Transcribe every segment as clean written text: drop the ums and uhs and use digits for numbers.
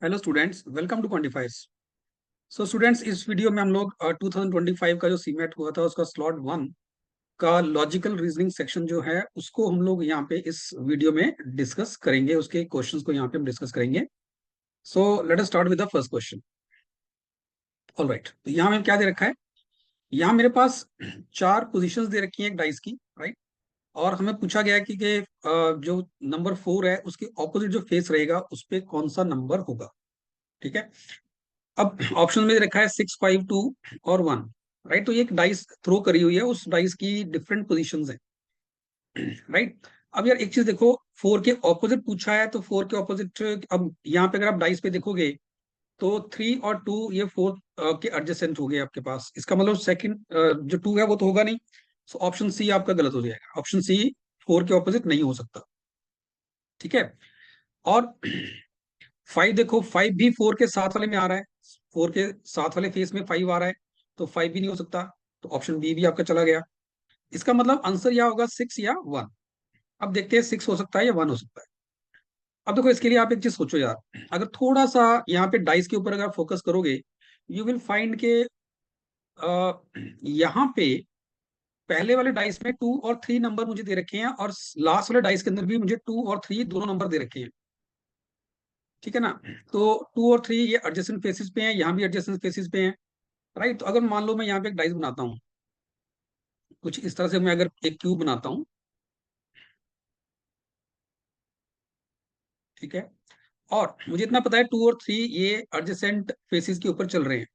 Hello students, welcome to Quantifize. So students, इस video में हम लोग 2025 का जो सीमेट हुआ था उसका स्लॉट 1 का लॉजिकल रीजनिंग सेक्शन जो है उसको हम लोग यहाँ पे इस वीडियो में डिस्कस करेंगे। उसके क्वेश्चंस को यहाँ पे हम डिस्कस करेंगे। So let us start with the first question. Alright, तो यहाँ में क्या दे रखा है। यहाँ मेरे पास चार पोजीशंस दे रखी हैं एक डाइस की, राइट। और हमें पूछा गया है कि जो नंबर 4 है उसके ऑपोजिट जो फेस रहेगा उस पे कौन सा नंबर होगा। ठीक है। अब ऑप्शन में रखा है 6, 5, 2 और 1, राइट। तो ये एक डाइस थ्रो करी हुई है, उस डाइस की डिफरेंट पोजीशंस हैं, राइट। अब यार एक चीज देखो, 4 के ऑपोजिट पूछा है तो 4 के ऑपोजिट, अब यहाँ पे अगर आप डाइस पे देखोगे तो 3 और 2 ये 4 के एडजेसेंट हो गए आपके पास। इसका मतलब सेकंड जो 2 है वो तो होगा नहीं। सो ऑप्शन सी आपका गलत हो जाएगा। ऑप्शन सी 4 के ऑपोजिट नहीं हो सकता। ठीक है। और 5 देखो, 5 भी 4 के साथ वाले में आ रहा है। 4 के साथ वाले फेस में 5 आ रहा है, तो 5 भी नहीं हो सकता। तो ऑप्शन बी भी आपका चला गया। इसका मतलब आंसर या होगा 6 या 1। अब देखते हैं 6 हो सकता है या 1 हो सकता है। अब देखो, इसके लिए आप एक चीज सोचो यार, अगर थोड़ा सा यहाँ पे डाइस के ऊपर अगर फोकस करोगे, यू विल फाइंड के यहाँ पे पहले वाले डाइस में 2 और 3 नंबर मुझे दे रखे हैं, और लास्ट वाले डाइस के अंदर भी मुझे 2 और 3 दोनों नंबर दे रखे हैं। ठीक है ना। तो 2 और 3 ये एडजेसेंट फेसिस पे हैं, यहाँ भी एडजेसेंट फेसिस पे हैं, राइट। तो अगर मान लो मैं यहाँ पे एक डाइस बनाता हूँ, कुछ इस तरह से मैं अगर एक क्यूब बनाता हूँ, ठीक है। और मुझे इतना पता है 2 और 3 ये एडजेसेंट फेसिस के ऊपर चल रहे हैं।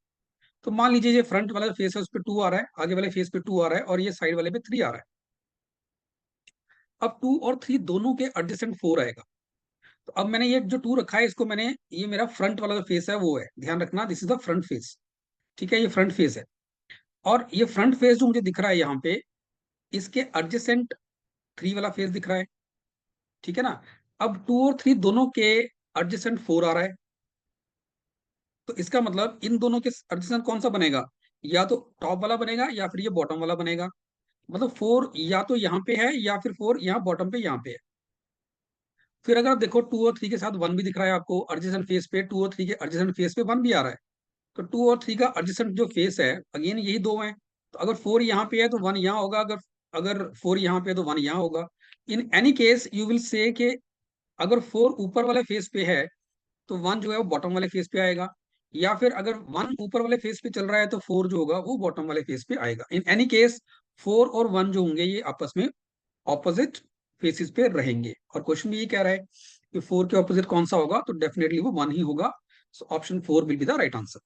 तो मान लीजिए ये फ्रंट वाला फेस है उस पर 2 आ रहा है, आगे वाले फेस पे 2 आ रहा है, और ये साइड वाले पे 3 आ रहा है। अब 2 और 3 दोनों के एडजेसेंट 4 आएगा। तो अब मैंने ये जो 2 रखा है इसको मैंने, ये मेरा फ्रंट वाला जो फेस है वो है, ध्यान रखना, this is the front face. ठीक है, ये फ्रंट फेस है। और ये फ्रंट फेस जो मुझे दिख रहा है यहाँ पे, इसके एडजेसेंट 3 वाला फेस दिख रहा है। ठीक है ना। अब 2 और 3 दोनों के एडजेसेंट 4 आ रहा है। तो इसका मतलब इन दोनों के एडजेसेंट कौन सा बनेगा, या तो टॉप वाला बनेगा या फिर ये बॉटम वाला बनेगा। मतलब 4 या तो यहाँ पे है या फिर 4 यहाँ बॉटम पे यहाँ पे है। फिर अगर आप देखो 2 और 3 के साथ 1 भी दिख रहा है आपको एडजेसेंट फेस पे, 2 और 3 के एडजेसेंट फेस पे 1 भी आ रहा है। तो 2 और 3 का एडजेसेंट जो फेस है, अगेन यही दो हैं। तो अगर 4 यहाँ पे है तो 1 यहाँ होगा, अगर अगर 4 यहाँ पे है तो 1 यहाँ होगा। इन any case you will say कि अगर 4 ऊपर वाले फेस पे है तो 1 जो है वो बॉटम वाले फेस पे आएगा, या फिर अगर 1 ऊपर वाले फेस पे चल रहा है तो 4 जो होगा वो बॉटम वाले फेस पे आएगा। इन एनी केस 4 और 1 जो होंगे ये आपस में ऑपोजिट फेसिस पे रहेंगे। और क्वेश्चन भी ये कह रहा है कि 4 के ऑपोजिट कौन सा होगा, तो डेफिनेटली वो 1 ही होगा। So option 4 will be the right answer.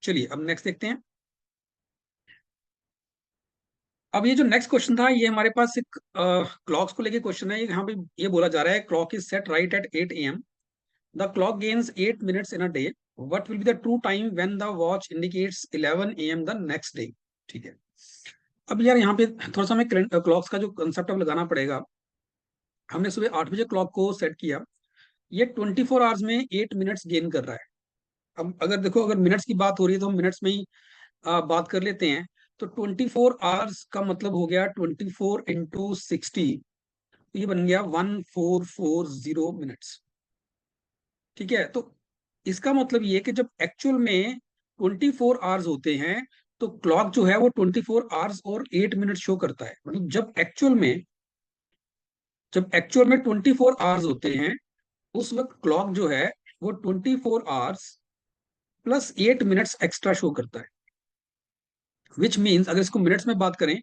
चलिए अब नेक्स्ट देखते हैं। अब ये जो नेक्स्ट क्वेश्चन था ये हमारे पास एक क्लॉक्स को लेके क्वेश्चन है। यहाँ पे ये बोला जा रहा है clock is set right at 8 AM, the clock gains 8 minutes in a day, what will be the true time when the watch indicates 11 AM the next day. ठीक है। अब यार यहाँ पे थोड़ा सा हमें क्लॉक्स का जो कंसेप्ट अब लगाना पड़ेगा। हमने सुबह 8 बजे क्लॉक को सेट किया, ये 24 आवर्स में 8 मिनट्स गेन कर रहा है। अब अगर देखो, अगर मिनट्स की बात हो रही है तो हम मिनट्स में ही बात कर लेते हैं। तो 24 आवर्स का मतलब हो गया 24 इंटू 60, ये बन गया 1440 मिनट्स। ठीक है। तो इसका मतलब ये कि जब एक्चुअल में 24 आवर्स होते हैं तो क्लॉक जो है वो 24 आवर्स और 8 मिनट शो करता है। मतलब जब एक्चुअल में 24 आवर्स होते हैं उस वक्त क्लॉक जो है वो 24 hours plus 8 minutes extra show करता है। विच मीन्स अगर इसको मिनट्स में बात करें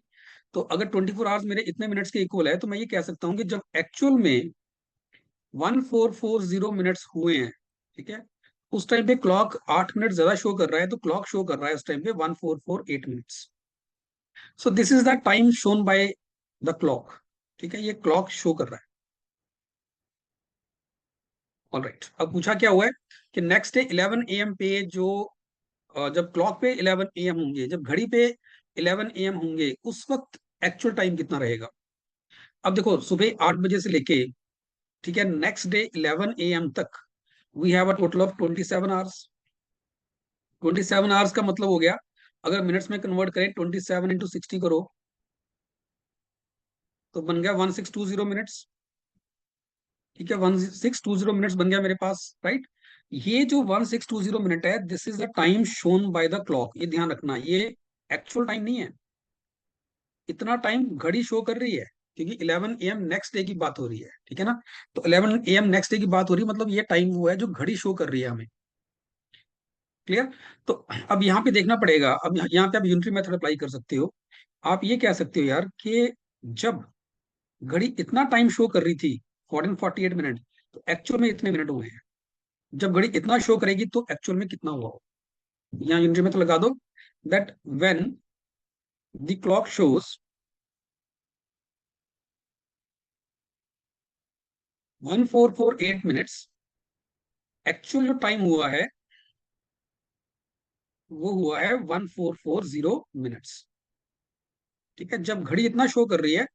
तो अगर 24 आवर्स मेरे इतने मिनट्स के इक्वल है तो मैं ये कह सकता हूं कि जब एक्चुअल में 1440 मिनट्स हुए हैं, ठीक है, उस टाइम पे क्लॉक 8 मिनट ज्यादा शो कर रहा है, तो क्लॉक शो कर रहा है उस टाइम पे 1448 minutes. So this is the time shown by the clock. ठीक है, ये क्लॉक शो कर रहा है। ऑलराइट, अब पूछा क्या हुआ है कि नेक्स्ट डे 11 AM पे जो जब क्लॉक पे 11 AM होंगे, जब घड़ी पे 11 AM होंगे, उस वक्त एक्चुअल टाइम कितना रहेगा। अब देखो, सुबह 8 बजे से लेके, ठीक है, नेक्स्ट डे 11 AM तक we have a total of 27 hours. 27 hours का मतलब हो गया, अगर मिनट्स में कन्वर्ट करें 27 इंटू 60 करो तो बन गया 1620 मिनट्स। ठीक है, 1620 मिनट्स बन गया मेरे पास, राइट। ये जो 1620 मिनट है, this is the time shown by the clock, ये ध्यान रखना, ये एक्चुअल टाइम नहीं है। इतना टाइम घड़ी शो कर रही है, क्योंकि 11 AM नेक्स्ट डे की बात हो रही है, ठीक है ना। तो 11 AM नेक्स्ट डे की बात हो रही है, मतलब ये टाइम वो है जो घड़ी शो कर रही है हमें। क्लियर। तो अब यहाँ पे देखना पड़ेगा, अब यहाँ पे आप यूनिटरी मेथड अप्लाई कर सकते हो। आप ये कह सकते हो यार कि जब घड़ी इतना टाइम शो कर रही थी 1448 मिनट, तो एक्चुअल में इतने मिनट हुए हैं। जब घड़ी इतना शो करेगी तो एक्चुअल में कितना हुआ हो। यहाँ यूनिटरी मेथड लगा दो, that when the clock shows 1448 minutes, actual जो टाइम हुआ है वो हुआ है 1440 मिनट्स। ठीक है, जब घड़ी इतना शो कर रही है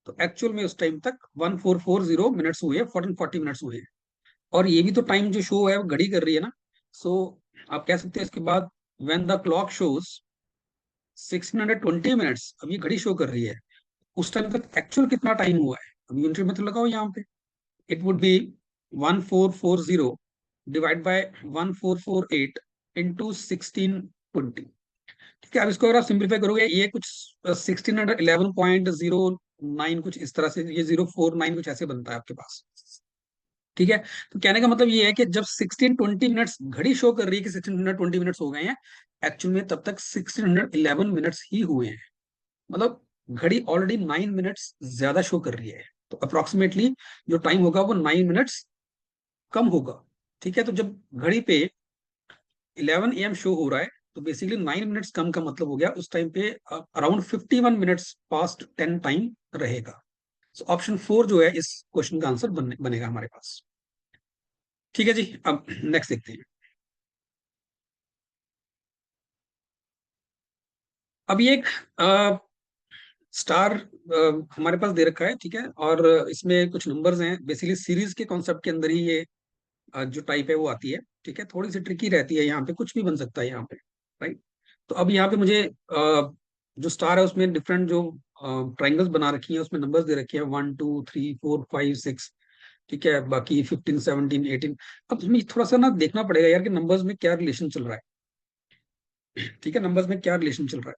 तो एक्चुअल में उस टाइम तक 1440 मिनट्स हुए, 1440 मिनट्स हुए हैं। और ये भी तो टाइम जो शो है वो घड़ी कर रही है ना। सो आप कह सकते हैं इसके बाद, when the clock shows 1620 minutes, अब ये घड़ी शो कर रही है, उस टाइम तक एक्चुअल कितना टाइम हुआ है। अब यूनिट में तो लगाओ यहाँ पे, it would be 1440 divide by 1448 into 1620। ठीक है, अब इसको अगर आप सिंप्लीफाई करोगे, ये कुछ 1611.09 कुछ इस तरह से, ये 049 कुछ ऐसे बनता है आपके पास। ठीक है, तो कहने का मतलब ये है कि जब 1620 मिनट्स घड़ी शो कर रही है कि 1620 मिनट्स हो गए हैं, एक्चुअल में तब तक 1611 मिनट्स ही हुए हैं। मतलब घड़ी ऑलरेडी 9 मिनट्स ज्यादा शो कर रही है, तो अप्रोक्सीमेटली जो टाइम होगा वो 9 मिनट्स कम होगा। ठीक है, तो जब घड़ी पे 11 AM शो हो रहा है, तो बेसिकली 9 मिनट्स कम का मतलब हो गया उस टाइम पे अराउंड 51 मिनट्स पास्ट 10 टाइम रहेगा। सो ऑप्शन 4 जो है इस क्वेश्चन का आंसर बनेगा हमारे पास। ठीक है जी, अब नेक्स्ट देखते हैं। अब ये एक स्टार हमारे पास दे रखा है, ठीक है, और इसमें कुछ नंबर्स हैं, बेसिकली सीरीज के कॉन्सेप्ट के अंदर ही ये जो टाइप है वो आती है। ठीक है, थोड़ी सी ट्रिकी रहती है, यहाँ पे कुछ भी बन सकता है यहाँ पे, राइट। तो अब यहाँ पे मुझे जो स्टार है उसमें डिफरेंट जो ट्राइंगल्स बना रखी है, उसमें नंबर्स दे रखे हैं 1 2 3 4 5 6। ठीक है, बाकी 15 17 18। अब इसमें थोड़ा सा ना देखना पड़ेगा यार कि नंबर्स में क्या रिलेशन चल रहा है। ठीक है, नंबर्स में क्या रिलेशन चल रहा है।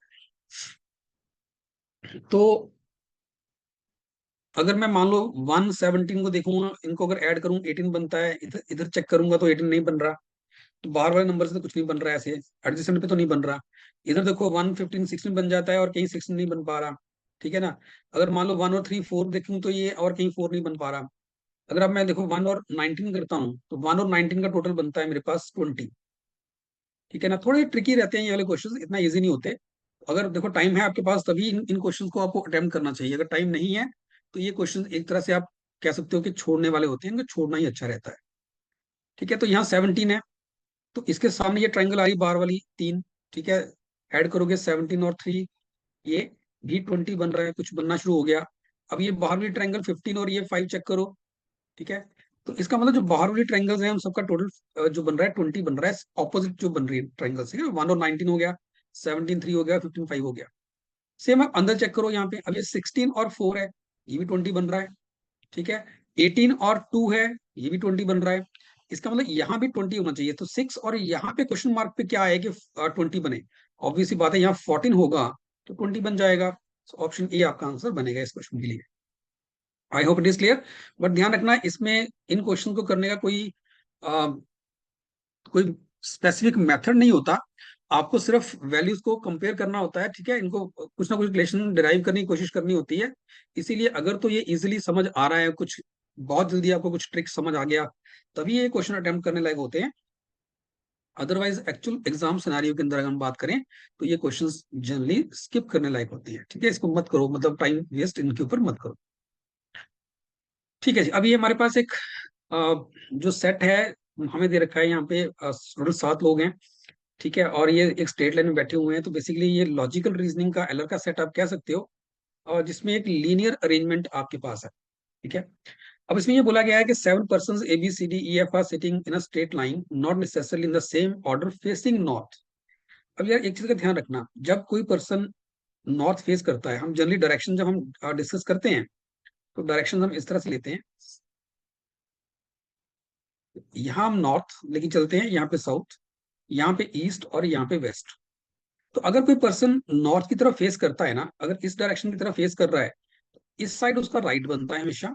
तो अगर मैं मान लो 117 को देखूंगा, इनको अगर ऐड करूं 18 बनता है, इधर इधर चेक करूंगा तो 18 नहीं बन रहा। तो बाहर वाले नंबर से तो कुछ नहीं बन रहा है, ऐसे एडजस्टमेंट पे तो नहीं बन रहा। इधर देखो 1 15 16 बन जाता है और कहीं 16 नहीं बन पा रहा। ठीक है ना। अगर मान लो 1 और 3 4 देखूं तो ये और कहीं 4 नहीं बन पा रहा। अगर अब मैं देखो 1 और 19 करता हूँ, तो 1 और 19 का टोटल बनता है मेरे पास 20। ठीक है ना, थोड़े ट्रिकी रहते हैं ये वाले क्वेश्चन, इतना इजी नहीं होते। अगर देखो टाइम है आपके पास तभी इन क्वेश्चंस को आपको अटेम्प्ट करना चाहिए। अगर टाइम नहीं है तो ये क्वेश्चन एक तरह से आप कह सकते हो कि छोड़ने वाले होते हैं, इनको छोड़ना ही अच्छा रहता है। ठीक है, तो यहाँ 17 है, तो इसके सामने ये ट्राइंगल आ रही बाहर वाली 3। ठीक है, ऐड करोगे 17 और 3, ये भी 20 बन रहा है, कुछ बनना शुरू हो गया। अब ये बाहर वाली ट्राइंगल 15 और ये 5 चेक करो। ठीक है, तो इसका मतलब जो बाहर वाली ट्राइंगल्स हैं उन सबका टोटल जो बन रहा है 20 बन रहा है, ऑपोजिट जो बन रही है ट्राइंगल से। 1 और 19 हो गया, 17 3 हो गया, 15 5 हो गया। सेम आप अंदर चेक करो, यहाँ पे अब ये 16 और 4 है, ये भी 20 बन रहा है। ठीक है, 18 और 2 है, ये भी 20 बन रहा है। इसका मतलब यहाँ भी 20 होना चाहिए, तो 6 और यहाँ पे क्वेश्चन मार्क पे क्या है कि 20 बने। ऑब्वियस सी बात है, यहाँ 14 होगा तो 20 बन जाएगा। ऑप्शन ए आपका आंसर बनेगा इस क्वेश्चन के लिए। I hope it is clear. But ध्यान रखना, इसमें इन क्वेश्चन को करने का कोई स्पेसिफिक मेथड नहीं होता। आपको सिर्फ वैल्यूज को कंपेयर करना होता है। ठीक है, इनको कुछ ना कुछ रिलेशन डिराइव करने की कोशिश करनी होती है। इसीलिए अगर तो ये इजीली समझ आ रहा है, कुछ बहुत जल्दी आपको कुछ ट्रिक समझ आ गया, तभी ये क्वेश्चन अटेम्प्ट करने लायक होते हैं। अदरवाइज एक्चुअल एग्जाम सिनारियो के अंदर अगर हम बात करें तो ये क्वेश्चंस जनरली स्किप करने लायक होती है। ठीक है, इसको मत करो, मतलब टाइम वेस्ट इनके ऊपर मत करो। ठीक है जी, अभी हमारे पास एक जो सेट है हमें दे रखा है, यहाँ पे टोटल 7 लोग हैं। ठीक है, और ये एक स्ट्रेट लाइन में बैठे हुए हैं, तो बेसिकली ये लॉजिकल रीजनिंग का एलर का सेट आप कह सकते हो, और जिसमें एक लीनियर अरेंजमेंट आपके पास है। ठीक है, अब इसमें ये बोला गया है कि 7 person A B C D E F are sitting in a straight line not necessarily in the same order facing north. अब यार एक चीज का ध्यान रखना, जब कोई पर्सन नॉर्थ फेस करता है, हम जनरली डायरेक्शन जब हम डिस्कस करते हैं तो डायरेक्शन हम इस तरह से लेते हैं यहाँ हम नॉर्थ लेके चलते हैं, यहाँ पे साउथ, यहाँ पे ईस्ट और यहाँ पे वेस्ट। तो अगर कोई पर्सन नॉर्थ की तरफ फेस करता है ना, अगर इस डायरेक्शन की तरफ फेस कर रहा है, इस साइड उसका राइट बनता है हमेशा,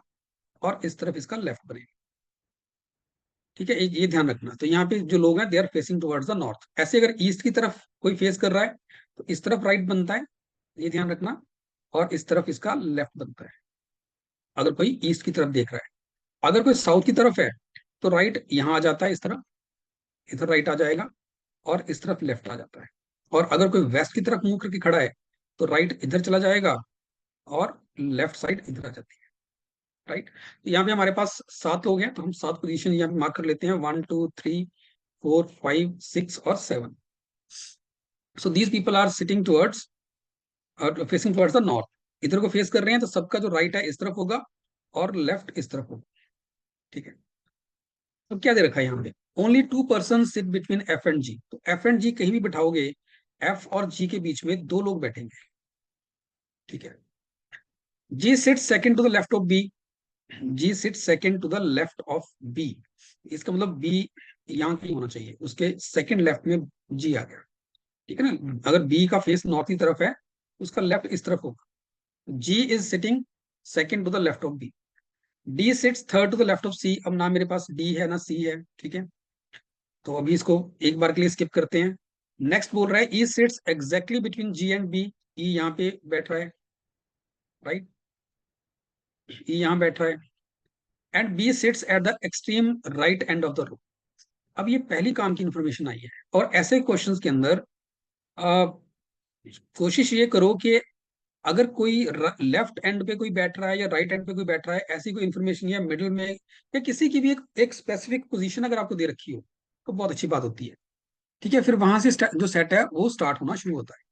और इस तरफ इसका लेफ्ट बनेगा। ठीक है, ये ध्यान रखना। तो यहाँ पे जो लोग हैं they are facing towards the north. ऐसे अगर ईस्ट की तरफ कोई फेस कर रहा है तो इस तरफ राइट बनता है, ये ध्यान रखना, और इस तरफ इसका लेफ्ट बनता है, अगर कोई ईस्ट की तरफ देख रहा है। अगर कोई साउथ की तरफ है तो राइट यहाँ आ जाता है, इस तरफ, इधर राइट आ जाएगा, और इस तरफ लेफ्ट आ जाता है। और अगर कोई वेस्ट की तरफ मुंह करके खड़ा है तो राइट इधर चला जाएगा, और लेफ्ट साइड इधर आ जाती है। राइट, तो यहाँ पे हमारे पास 7 लोग हैं, तो हम 7 पोजीशन यहाँ पे मार्क कर लेते हैं, 1 2 3 4 5 6 और 7। So these people are sitting towards, facing towards the north. इधर को फेस कर रहे हैं, तो सबका जो राइट है इस तरफ होगा, और लेफ्ट इस तरफ होगा। ठीक है, तो क्या दे रखा है यहाँ पे, only 2 person sit between F and G. तो एफ एंड जी कहीं भी बिठाओगे, एफ और जी के बीच में 2 लोग बैठेंगे। ठीक है, G sit second to the left of B, G sit second to the left of B. इसका मतलब बी यहाँ कहीं होना चाहिए, उसके सेकंड लेफ्ट में जी आ गया। ठीक है ना, अगर बी का फेस नॉर्थ की तरफ है, उसका लेफ्ट इस तरफ होगा। G is sitting second to the left of B. D sits third to the left of C. अब ना मेरे पास डी है ना सी है, ठीक है, तो अभी इसको एक बार के लिए स्किप करते हैं। नेक्स्ट बोल रहा है E sits exactly between G and B. E यहाँ पे बैठ रहा है, राइट, ई यहाँ बैठ रहा है, and B sits at the extreme right end of the room. अब ये पहली काम की इंफॉर्मेशन आई है, और ऐसे क्वेश्चंस के अंदर अ, कोशिश ये करो कि अगर कोई लेफ्ट एंड पे कोई बैठ रहा है या राइट एंड पे कोई बैठ रहा है, ऐसी कोई इन्फॉर्मेशन या मिडिल में या किसी की भी एक स्पेसिफिक पोजीशन अगर आपको दे रखी हो, तो बहुत अच्छी बात होती है। ठीक है, फिर वहां से जो सेट है वो स्टार्ट होना शुरू होता है।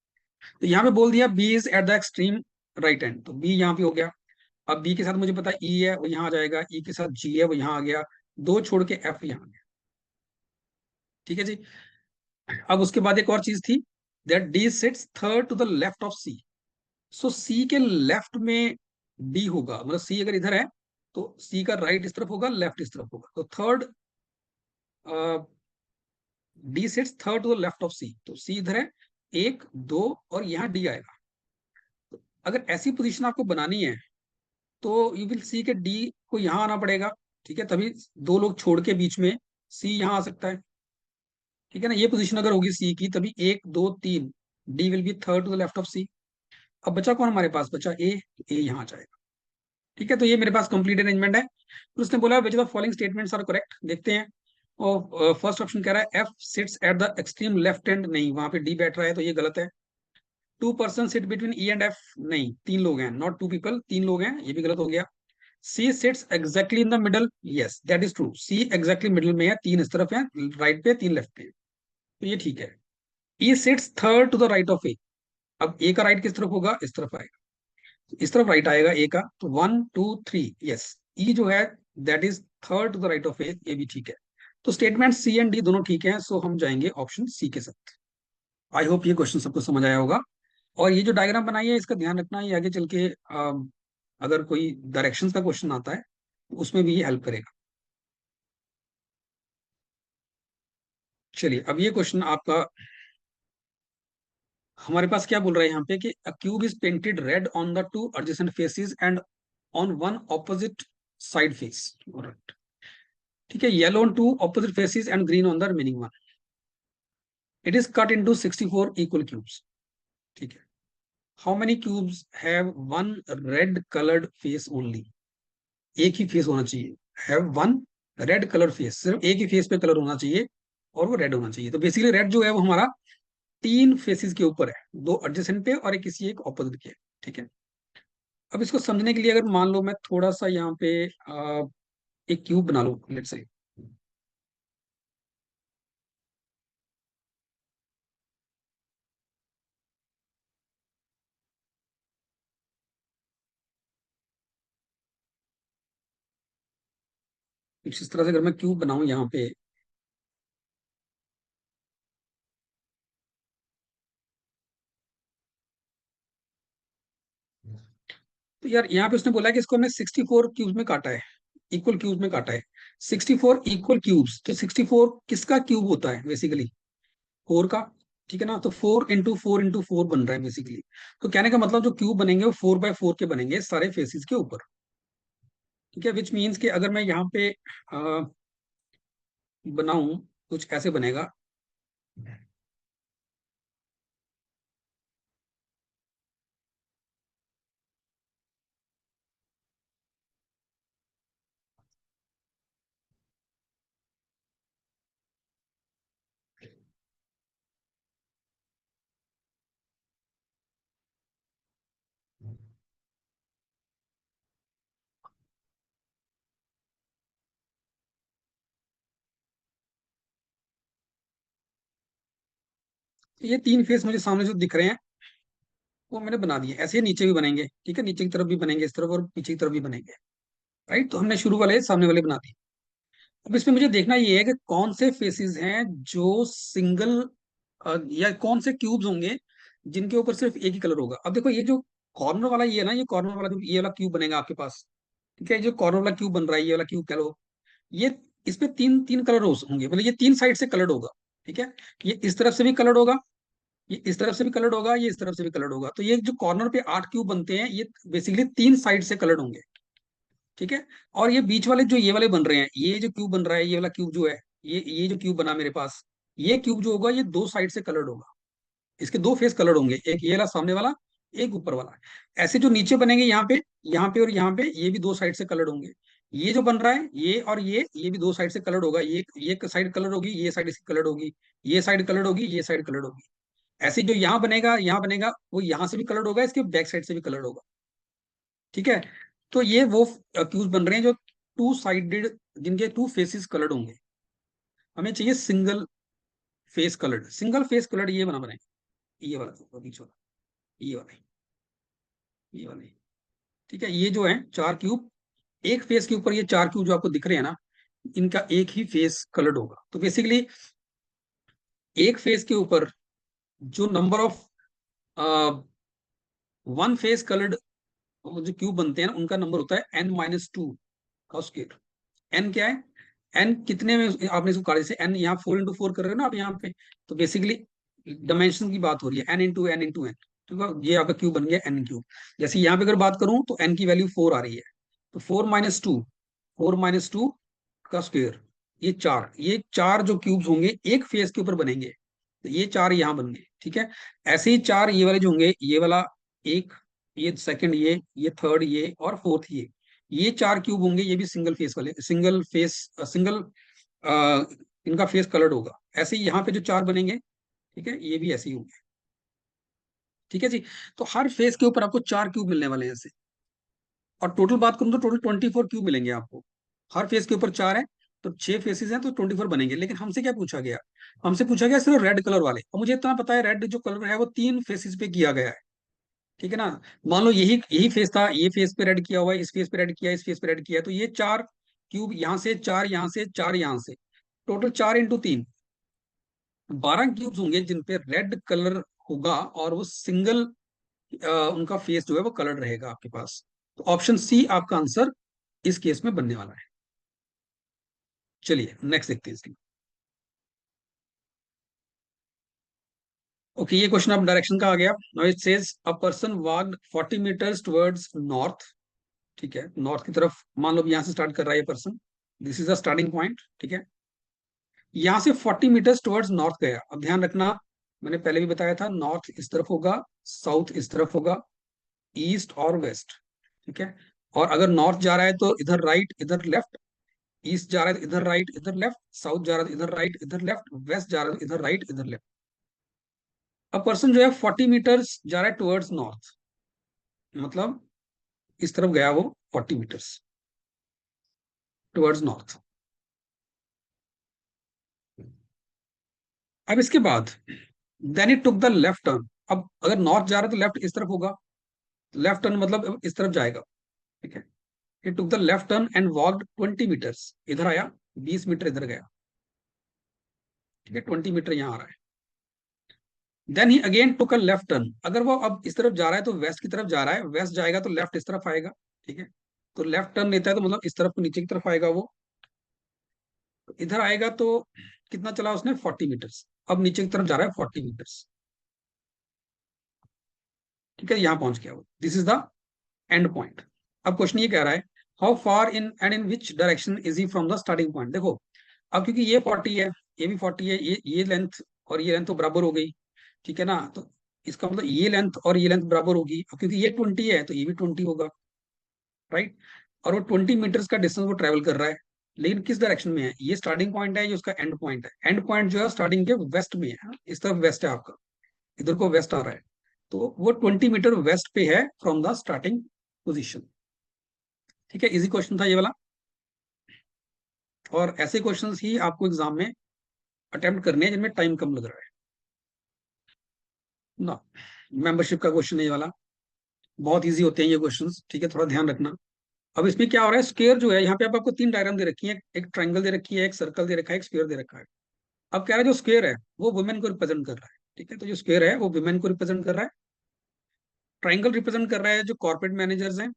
तो यहाँ पे बोल दिया B is at the extreme right end, तो बी यहाँ पे हो गया। अब बी के साथ मुझे पता है ई है, वो यहाँ आ जाएगा, ई के साथ जी है, वो यहाँ आ गया, दो छोड़ के एफ यहाँ आ गया। ठीक है जी। अब उसके बाद एक और चीज थी, that D sits third to the left of C. So C के लेफ्ट में डी होगा, मतलब सी अगर इधर है तो सी का राइट इस तरफ होगा, लेफ्ट इस तरफ होगा। तो third, D sits third to the left of C, तो सी इधर है, एक दो, और यहाँ डी आएगा। तो अगर ऐसी पोजीशन आपको बनानी है तो यू विल सी के डी को यहाँ आना पड़ेगा। ठीक है, तभी दो लोग छोड़ के बीच में सी यहाँ आ सकता है। ठीक है ना, ये पोजीशन अगर होगी सी की, तभी एक दो तीन, D will be third to the left of C. अब बचा कौन हमारे पास, बचा ए, ए यहाँ आ जाएगा। ठीक है, तो ये मेरे पास कंप्लीट अरेंजमेंट है। फिर उसने बोला which of the following statements are correct, देखते हैं। और फर्स्ट ऑप्शन कह रहा है F sits at the extreme left hand, नहीं, वहां पे डी बैठ रहा है, तो ये गलत है। 2 person sit between E and F, नहीं, 3 लोग हैं, नॉट 2 पीपल, 3 लोग हैं, ये भी गलत हो गया। C sits exactly in the middle, yes that is true, C exactly middle में है, 3 इस तरफ है राइट पे, 3 लेफ्ट पे, तो ये ठीक है। E sits third to the right of A. अब ए का राइट किस तरफ होगा, इस तरफ आएगा, इस तरफ राइट आएगा ए का, तो 1 2 3, यस, ई जो है that is third to the right of A, ये भी ठीक है। तो स्टेटमेंट सी एंड डी दोनों ठीक है, सो हम जाएंगे ऑप्शन सी के साथ। आई होप ये क्वेश्चन सबको समझ आया होगा। और ये जो डायग्राम बनाई है इसका ध्यान रखना, ये आगे चल के अगर कोई डायरेक्शंस का क्वेश्चन आता है तो उसमें भी ये हेल्प करेगा। चलिए, अब ये क्वेश्चन आपका, हमारे पास क्या बोल रहा है यहाँ पे कि अ cube is painted red on the 2 adjacent faces and on one opposite side face. ठीक है, yellow on 2 opposite faces and green on the remaining one. It is cut into 64 equal cubes. ठीक है, how many cubes have one red coloured face only. एक ही face होना चाहिए, have one red colour face, सिर्फ एक ही face पे colour होना चाहिए, और वो रेड होना चाहिए। तो बेसिकली रेड जो है वो हमारा 3 फेसेस के ऊपर है, 2 एडजेसेंट पे और एक किसी एक ऑपोजिट के। ठीक है, अब इसको समझने के लिए अगर मान लो मैं थोड़ा सा यहाँ पे एक क्यूब बना लूं, लेट्स से, कुछ इस तरह से अगर मैं क्यूब बनाऊं यहाँ पे, तो यार यहाँ पे उसने बोला कि इसको हमने 64 क्यूब में काटा है। इक्वल क्यूब में काटा है। 64 इक्वल क्यूब्स, तो 64 किसका क्यूब होता है बेसिकली? 4 का। ठीक है ना, तो 4 इंटू 4 बन रहा है बेसिकली। तो कहने का मतलब जो क्यूब बनेंगे वो 4 बाय 4 के बनेंगे सारे फेसिस के ऊपर। ठीक है, विच मीन्स कि अगर मैं यहाँ पे बनाऊं, कुछ ऐसे बनेगा। ये 3 फेस मुझे सामने जो दिख रहे हैं वो मैंने बना दिए। ऐसे ही नीचे भी बनेंगे, ठीक है, नीचे की तरफ भी बनेंगे इस तरफ, और पीछे की तरफ भी बनेंगे। राइट, तो हमने शुरू वाले सामने वाले बना दिए। अब इसमें मुझे देखना ये है कि कौन से फेसेस हैं जो सिंगल, या कौन से क्यूब्स होंगे जिनके ऊपर सिर्फ एक ही कलर होगा। अब देखो, ये जो कॉर्नर वाला ये है ना, ये कॉर्नर वाला जो ये वाला क्यूब बनेगा आपके पास, ठीक है, जो कॉर्नर वाला क्यूब बन रहा है, ये वाला क्यूब कह लो, ये इस पे तीन तीन कलर होंगे, मतलब ये 3 साइड से कलर्ड होगा। ठीक है, ये इस तरफ से भी कलर्ड होगा, ये इस तरफ से भी कलर्ड होगा, ये इस तरफ से भी कलर्ड होगा। तो ये जो कॉर्नर पे 8 क्यूब बनते हैं, ये बेसिकली 3 साइड से कलर्ड होंगे। ठीक है, और ये बीच वाले जो ये वाले बन रहे हैं, ये जो क्यूब बन रहा है, ये वाला क्यूब जो है, ये जो क्यूब बना मेरे पास, ये क्यूब जो होगा ये 2 साइड से कलर्ड होगा। इसके 2 फेस कलर्ड होंगे, एक ये वाला सामने वाला, एक ऊपर वाला। ऐसे जो नीचे बनेंगे यहाँ पे और यहाँ पे, ये भी 2 साइड से कलर्ड होंगे। ये जो बन रहा है, ये और ये भी 2 साइड से कलर्ड होगा। ये एक साइड कलर होगी, ये साइड इसकी कलर्ड होगी, ये साइड कलर्ड होगी, ये साइड कलर्ड होगी। ऐसे जो यहाँ बनेगा वो यहाँ से भी कलर्ड होगा, इसके बैक साइड से भी कलर्ड होगा। ठीक है, तो ये वो क्यूज बन रहे हैं जो 2 साइडेड, जिनके 2 फेसेस कलर्ड होंगे। हमें चाहिए single phase coloured. Single phase coloured ये बना बने, ये वाला तो बीच वाला, ये वाला, ये वाला। ठीक है, ये जो है 4 क्यूब, एक फेस के ऊपर ये 4 क्यूब जो आपको दिख रहे हैं ना, इनका एक ही फेस कलर्ड होगा। तो बेसिकली एक फेस के ऊपर जो number of one face coloured जो क्यूब बनते हैं ना, उनका नंबर होता है n-2 का स्क्वायर। एन क्या है? एन कितने में आपने इसको काटा? जैसे एन यहाँ 4 इंटू 4 कर रहे हो ना आप यहाँ पे, तो बेसिकली डायमेंशन की बात हो रही है, n इंटू n। ठीक है, ये आपका क्यूब बन गया n क्यूब। जैसे यहाँ पे अगर बात करूं तो n की वैल्यू 4 आ रही है, तो 4-2, 4-2 का स्क्वायर, ये चार जो क्यूब्स होंगे एक फेस के ऊपर बनेंगे, तो ये 4 यहाँ बन गए। ठीक है, ऐसे ही 4 ये वाले जो होंगे, ये वाला एक, ये सेकंड, ये थर्ड, ये और फोर्थ, ये 4 क्यूब होंगे, ये भी सिंगल फेस वाले, सिंगल इनका फेस कलर्ड होगा। ऐसे ही यहाँ पे जो 4 बनेंगे, ठीक है, ये भी ऐसे ही होंगे। ठीक है जी, तो हर फेस के ऊपर आपको 4 क्यूब मिलने वाले हैं ऐसे। और टोटल बात करूं तो टोटल 24 क्यूब मिलेंगे आपको। हर फेस के ऊपर 4 है, तो 6 फेसेस हैं, तो 24 बनेंगे। लेकिन हमसे क्या पूछा गया? हमसे पूछा गया सिर्फ रेड कलर वाले, और मुझे इतना पता है रेड जो कलर है वो 3 फेसेस पे किया गया है। ठीक है ना, मान लो यही यही फेस था, ये फेस पे रेड किया हुआ है, इस फेस पे रेड किया है, इस फेस पे रेड किया है, तो ये 4 क्यूब यहाँ से, 4 यहाँ से, 4 यहाँ से, टोटल 4 इंटू 3, 12 क्यूब्स होंगे जिन पे रेड कलर होगा, और वो सिंगल उनका फेस जो है वो कलर रहेगा आपके पास। तो ऑप्शन सी आपका आंसर इस केस में बनने वाला है। चलिए नेक्स्ट देखते हैं इसकी। ओके, ये क्वेश्चन अब डायरेक्शन का आ गया। Now it says a person walked 40 metres towards north. ठीक है, नॉर्थ की तरफ मान लो यहाँ से स्टार्ट कर रहा है ये person, this is the starting point. ठीक है, यहाँ से 40 मीटर्स टुवर्ड्स नॉर्थ गया। अब ध्यान रखना, मैंने पहले भी बताया था, नॉर्थ इस तरफ होगा, साउथ इस तरफ होगा, ईस्ट और वेस्ट। ठीक है, और अगर नॉर्थ जा रहा है तो इधर राइट इधर लेफ्ट, ईस्ट जा रहा है तो इधर राइट इधर लेफ्ट, साउथ जा रहा है तो इधर राइट इधर लेफ्ट, वेस्ट जा रहा है तो इधर राइट इधर लेफ्ट। अब पर्सन जो है 40 मीटर्स जा रहा है टुवर्ड्स नॉर्थ, मतलब इस तरफ गया वो 40 मीटर्स टुवर्ड्स नॉर्थ। अब इसके बाद then it took the left turn. अब अगर नॉर्थ जा रहा है तो लेफ्ट इस तरफ होगा, लेफ्ट टर्न मतलब इस तरफ जाएगा। ठीक है, it took the left turn and walked 20 metres, इधर आया, 20 मीटर इधर गया। ठीक है, 20 मीटर यहाँ आ रहा है। Then he again took a left turn. अगर वो अब इस तरफ जा रहा है तो वेस्ट की तरफ जा रहा है, वेस्ट जाएगा तो लेफ्ट इस तरफ आएगा। ठीक है, तो लेफ्ट टर्न लेता है तो मतलब इस तरफ नीचे की तरफ आएगा वो, इधर आएगा तो कितना चला उसने 40 मीटर्स, अब नीचे की तरफ जा रहा है 40 मीटर्स। ठीक है, यहां पहुंच गया वो, this is the end point. अब क्वेश्चन ये कह रहा है how far in and in which direction is he from the starting point. देखो अब क्योंकि ये 40 है, ये भी 40 है, ये लेंथ और ये लेंथ तो बराबर हो गई, ठीक है ना, तो इसका मतलब ये लेंथ और ये लेंथ बराबर होगी, अब क्योंकि ये 20 है तो ये भी 20 होगा, राइट। और वो 20 मीटर्स का डिस्टेंस वो ट्रेवल कर रहा है, लेकिन किस डायरेक्शन में है, ये स्टार्टिंग पॉइंट है, ये उसका एंड पॉइंट है, एंड पॉइंट जो है स्टार्टिंग के वेस्ट में है, इस तरफ वेस्ट है आपका, इधर को वेस्ट आ रहा है, तो वो 20 मीटर वेस्ट पे है फ्रॉम द स्टार्टिंग पोजिशन। ठीक है, इजी क्वेश्चन था ये वाला, और ऐसे क्वेश्चंस ही आपको एग्जाम में अटेम्प्ट करने हैं जिनमें टाइम कम लग रहा है ना। मेंबरशिप का क्वेश्चन है ये वाला, बहुत इजी होते हैं ये क्वेश्चंस, ठीक है, थोड़ा ध्यान रखना। अब इसमें क्या हो रहा है, स्क्वायर जो है यहाँ पे अब आपको तीन डायग्राम दे रखी है, एक ट्राइंगल दे रखी है, एक सर्कल दे रखा है, एक स्क्वायर दे रखा है। अब कह रहा है जो स्क्वायर है वो वुमेन को रिप्रेजेंट कर रहा है, ठीक है, तो जो स्क्वायर है वो वुमेन को रिप्रेजेंट कर रहा है, ट्राइंगल रिप्रेजेंट कर रहा है जो कॉर्पोरेट मैनेजर्स हैं,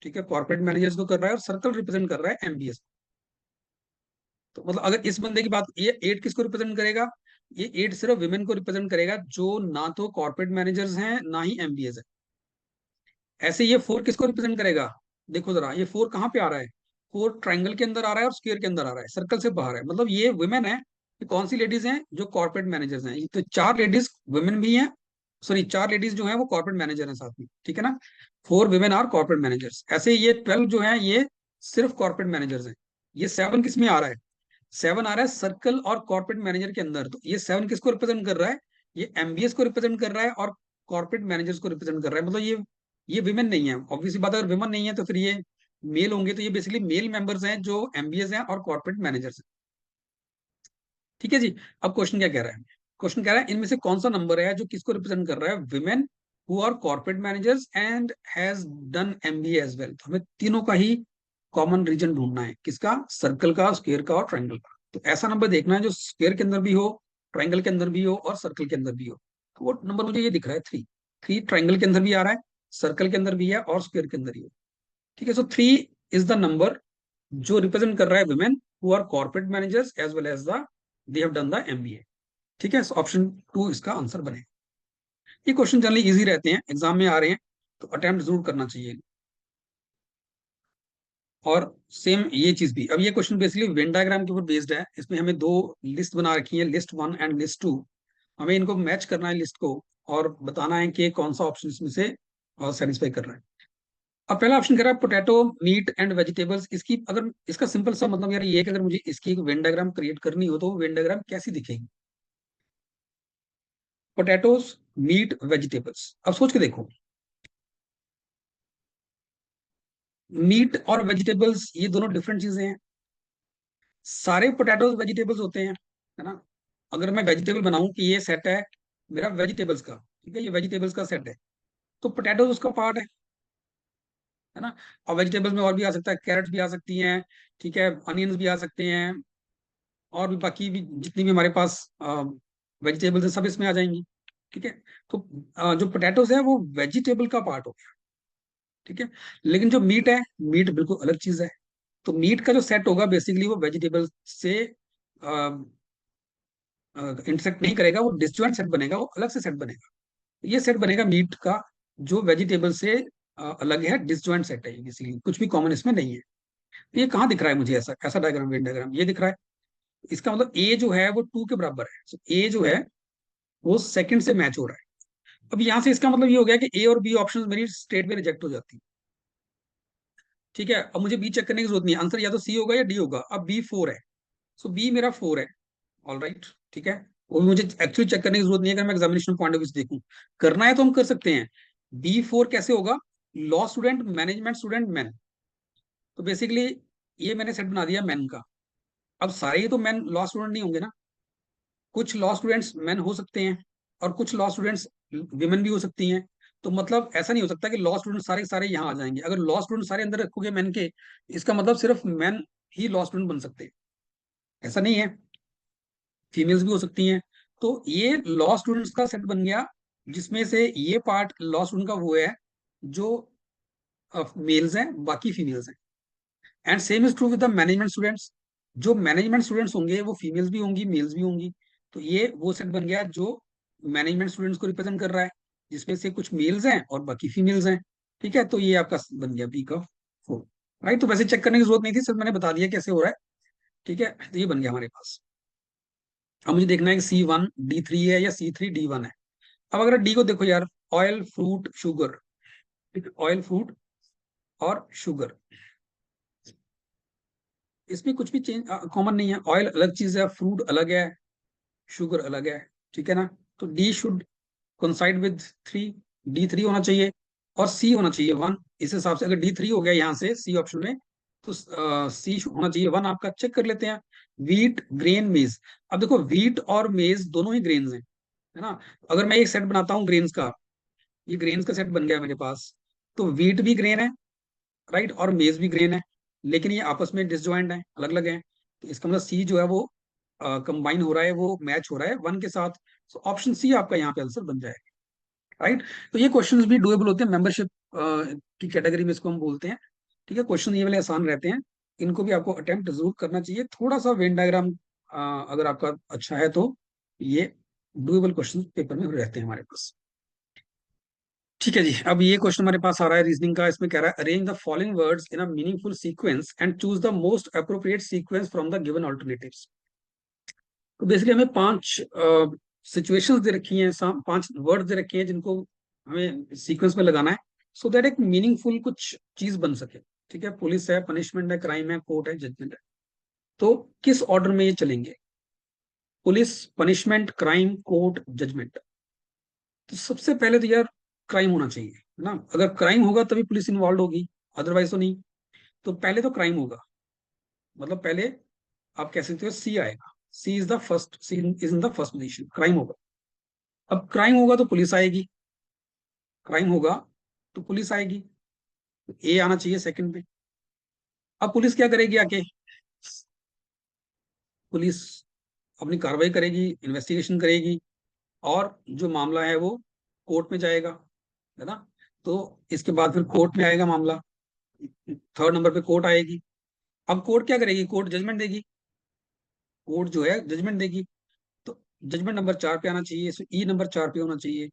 ठीक है, कॉर्पोरेट मैनेजर्स को कर रहा है, और सर्कल रिप्रेजेंट कर रहा है एमबीएस। तो मतलब अगर इस बंदे की बात, ये 8 किसको रिप्रेजेंट करेगा, ये 8 सिर्फ विमेन को रिप्रेजेंट करेगा जो ना तो कॉर्पोरेट मैनेजर्स हैं ना ही एमबीएस है। ऐसे ये 4 किसको रिप्रेजेंट करेगा, देखो जरा ये 4 कहाँ पे आ रहा है, 4 ट्राइंगल के अंदर आ रहा है और स्क्वायर के अंदर आ रहा है, सर्कल से बाहर है, मतलब ये वुमेन है। ये कौन सी लेडीज हैं, जो कॉर्पोरेट मैनेजर्स हैं, ये तो 4 लेडीज वुमेन भी हैं, सॉरी 4 लेडीज जो हैं वो कॉर्पोरेट मैनेजर हैं साथ में, ठीक है ना, 4 वुमेन आर कॉर्पोरेट मैनेजर्स। ऐसे ये 12 जो है ये सिर्फ कॉर्पोरेट मैनेजर्स हैं। ये 7 किस में आ रहा है, 7 आ रहा है सर्कल और कॉर्पोरेट मैनेजर के अंदर, तो ये 7 किसको रिप्रेजेंट कर रहा है, ये एमबीएस को रिप्रेजेंट कर रहा है और कॉर्पोरेट मैनेजर्स को रिप्रेजेंट कर रहा है, मतलब ये विमेन नहीं है, ऑब्वियसली बात, अगर विमेन नहीं है तो फिर ये मेल होंगे, तो ये बेसिकली मेल मेंबर्स हैं जो एमबीएस हैं और कॉर्पोरेट मैनेजर्स हैं। ठीक है जी। अब क्वेश्चन क्या कह रहा है, क्वेश्चन कह रहा है इनमें से कौन सा नंबर है जो किसको रिप्रेजेंट कर रहा है, women who are corporate managers and has done MBA as well. तो हमें तीनों का ही कॉमन रीजन ढूंढना है, किसका, सर्कल का, स्क्वायर का और ट्राइंगल का। तो ऐसा नंबर देखना है जो स्क्वायर के अंदर भी हो, ट्राइंगल के अंदर भी हो और सर्कल के अंदर भी हो। तो वो नंबर मुझे ये दिख रहा है 3, 3 ट्राइंगल के अंदर भी आ रहा है, सर्कल के अंदर भी है और स्क्वायर के अंदर ही है। ठीक है, सो 3 इज द नंबर जो रिप्रेजेंट कर रहा है women who are corporate managers as well as the they have done the MBA. ठीक है, ऑप्शन 2 इसका आंसर बने। ये क्वेश्चन जनरली इजी रहते हैं, एग्जाम में आ रहे हैं तो अटेम्प्ट जरूर करना चाहिए। और सेम ये चीज भी, अब ये क्वेश्चन बेसिकली वेन डायग्राम के ऊपर बेस्ड है, इसमें हमें दो लिस्ट बना रखी है, लिस्ट 1 एंड लिस्ट 2। हमें इनको मैच करना है लिस्ट को, और बताना है कि कौन सा ऑप्शन इसमें से सेटिस्फाई कर रहा है। अब पहला ऑप्शन कह रहा है पोटैटो मीट एंड वेजिटेबल्स। इसकी अगर इसका सिंपल सा मतलब यार ये है कि अगर मुझे इसकी एक वेन डायग्राम क्रिएट करनी हो तो वो वेन डायग्राम कैसी दिखेगी, पोटैटोज मीट वेजिटेबल्स। अब सोच के देखो, मीट और वेजिटेबल्स ये दोनों डिफरेंट चीजें हैं, सारे पोटैटोज वेजिटेबल्स होते हैं, है ना। अगर मैं वेजिटेबल बनाऊं कि ये सेट है मेरा वेजिटेबल्स का, ठीक है, ये वेजिटेबल्स का सेट है, तो पोटैटोज उसका पार्ट है ना। और वेजिटेबल्स में और भी आ सकता है, कैरेट्स भी आ सकती हैं, ठीक है, अनियंस भी आ सकते हैं, और भी बाकी भी जितनी भी हमारे पास वेजिटेबल्स है सब इसमें आ जाएंगी। ठीक है, तो जो पोटैटोज है वो वेजिटेबल का पार्ट हो गया, ठीक है। लेकिन जो मीट है, मीट बिल्कुल अलग चीज है, तो मीट का जो सेट होगा बेसिकली वो वेजिटेबल से इंटरसेक्ट नहीं करेगा, वो डिसजॉइंट सेट बनेगा, वो अलग से सेट बनेगा। ये सेट बनेगा मीट का जो वेजिटेबल से अलग है, डिसजॉइंट सेट है, ये बेसिकली कुछ भी कॉमन इसमें नहीं है। तो ये कहाँ दिख रहा है मुझे, ऐसा ऐसा डायग्राम, वेन डायग्राम ये दिख रहा है। इसका मतलब ए जो है वो 2 के बराबर है, तो ए जो है वो सेकंड से मैच हो रहा है। अब यहाँ से इसका मतलब ये हो गया कि ए और बी ऑप्शन मेरी स्टेट में रिजेक्ट हो जाती है। ठीक है, अब मुझे बी चेक करने की जरूरत नहीं है, आंसर या तो सी होगा या डी होगा। अब बी 4 है, सो बी मेरा 4 है, ऑल राइट, ठीक है। वो मुझे एक्चुअली चेक करने की जरूरत नहीं है, अगर मैं एग्जामिनेशन पॉइंट ऑफ व्यू से देखूं, करना है तो हम कर सकते हैं। बी 4 कैसे होगा, law student management student man, तो बेसिकली ये मैंने सेट बना दिया मैन का। अब सारे ही तो मैन लॉ स्टूडेंट नहीं होंगे ना, कुछ लॉ स्टूडेंट्स मैन हो सकते हैं और कुछ लॉ स्टूडेंट्स विमेन भी हो सकती हैं। तो मतलब ऐसा नहीं हो सकता कि लॉ स्टूडेंट सारे के सारे यहाँ आ जाएंगे, अगर लॉ स्टूडेंट सारे अंदर रखोगे मैन के, इसका मतलब सिर्फ मैन ही लॉ स्टूडेंट बन सकते हैं, ऐसा नहीं है, फीमेल्स भी हो सकती हैं। तो ये लॉ स्टूडेंट्स का सेट बन गया, जिसमें से ये पार्ट लॉ स्टूडेंट का वो है जो मेल्स हैं, बाकी फीमेल्स हैं। And same is true with the management students. जो मैनेजमेंट स्टूडेंट्स होंगे वो फीमेल्स भी होंगी, मेल्स भी होंगी। तो ये वो सेट बन गया जो मैनेजमेंट स्टूडेंट्स को रिप्रेजेंट कर रहा है, जिसमें से कुछ मेल्स हैं और बाकी फीमेल्स हैं। ठीक है, तो ये आपका बन गया बी का 4। राइट, तो वैसे चेक करने की जरूरत नहीं थी, सिर्फ मैंने बता दिया कैसे हो रहा है। ठीक है, तो ये बन गया हमारे पास। अब मुझे देखना है कि C1 D3 है या C3 D1 है। अब अगर डी को देखो यार, ऑयल फ्रूट शुगर। ठीक है, ऑयल फ्रूट और शुगर, इसमें कुछ भी चेंज कॉमन नहीं है। ऑयल अलग चीज है, फ्रूट अलग है, शुगर अलग है। ठीक है ना, तो D should coincide with 3, D3 होना चाहिए और सी होना चाहिए 1। इस हिसाब से अगर D3 हो गया यहाँ से सी ऑप्शन में, तो सी होना चाहिए 1 आपका। चेक कर लेते हैं। व्हीट ग्रेन मेज। अब देखो व्हीट और मेज दोनों ही ग्रेन्स हैं, है ना। अगर मैं एक सेट बनाता हूँ ग्रेन्स का, ये ग्रेन्स का सेट बन गया मेरे पास, तो व्हीट भी ग्रेन है, राइट, और मेज भी ग्रेन है, लेकिन ये आपस में डिसजॉइंट है, अलग अलग है। तो इसका मतलब सी जो है वो कंबाइन हो रहा है, वो मैच हो रहा है 1 के साथ। सो ऑप्शन सी आपका यहाँ पे आंसर बन जाएगा। राइट, तो ये क्वेश्चंस भी डुएबल होते हैं, मेंबरशिप की कैटेगरी में इसको हम बोलते हैं। ठीक है, क्वेश्चन ये वाले आसान रहते हैं, इनको भी आपको अटेम्प्ट जरूर करना चाहिए। थोड़ा सा वेन डायग्राम अगर आपका अच्छा है तो ये डुएबल क्वेश्चन पेपर में रहते हैं हमारे पास। ठीक है जी, अब ये क्वेश्चन हमारे पास आ रहा है रीजनिंग का। इसमें कह रहा है arrange the following words in a meaningful sequence and choose the most appropriate sequence from the given alternatives. तो बेसिकली हमें 5 सिचुएशंस दे रखी हैं, 5 वर्ड्स दे रखे हैं जिनको हमें सीक्वेंस में लगाना है, सो दैट एक मीनिंगफुल कुछ चीज बन सके। ठीक है, पुलिस है, पनिशमेंट है, क्राइम है, कोर्ट है, जजमेंट है। तो किस ऑर्डर में ये चलेंगे? Police, punishment, crime, court, judgment. तो सबसे पहले तो यार क्राइम होना चाहिए, है ना। अगर क्राइम होगा तभी पुलिस इन्वॉल्व होगी, अदरवाइज तो नहीं। तो पहले तो क्राइम होगा, मतलब पहले आप कह सकते हो सी आएगा। C is the first, C is in the first position, crime होगा। अब क्राइम होगा तो पुलिस आएगी, क्राइम होगा तो पुलिस आएगी, तो ए आना चाहिए सेकंड पे। अब पुलिस क्या करेगी आके? पुलिस अपनी कार्रवाई करेगी, इन्वेस्टिगेशन करेगी, और जो मामला है वो कोर्ट में जाएगा, है ना। तो इसके बाद फिर कोर्ट में आएगा मामला, थर्ड नंबर पे कोर्ट आएगी। अब कोर्ट क्या करेगी? कोर्ट जजमेंट देगी, कोर्ट जो है जजमेंट देगी। तो जजमेंट नंबर 4 पे आना चाहिए, ई नंबर 4 पे होना चाहिए।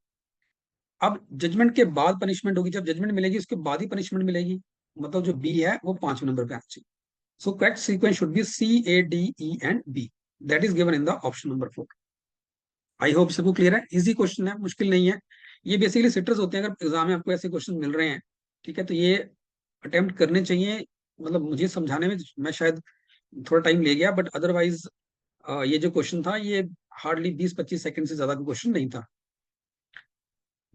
अब जजमेंट के बाद पनिशमेंट होगी, जब जजमेंट मिलेगी उसके बाद ही पनिशमेंट मिलेगी, मतलब जो बी है वो 5वें नंबर पे आना चाहिए। So correct sequence should be C A D E and B, that is given in the option number 4। I hope सबको क्लियर है, इजी क्वेश्चन है, मुश्किल नहीं है। ये बेसिकली सिटर्स होते हैं, अगर एग्जाम में आपको ऐसे क्वेश्चन मिल रहे हैं, ठीक है, तो ये अटेम्प्ट करने चाहिए। मतलब मुझे समझाने में मैं शायद थोड़ा टाइम ले गया, बट अदरवाइज ये जो क्वेश्चन था ये हार्डली 20-25 सेकंड से ज्यादा का क्वेश्चन नहीं था।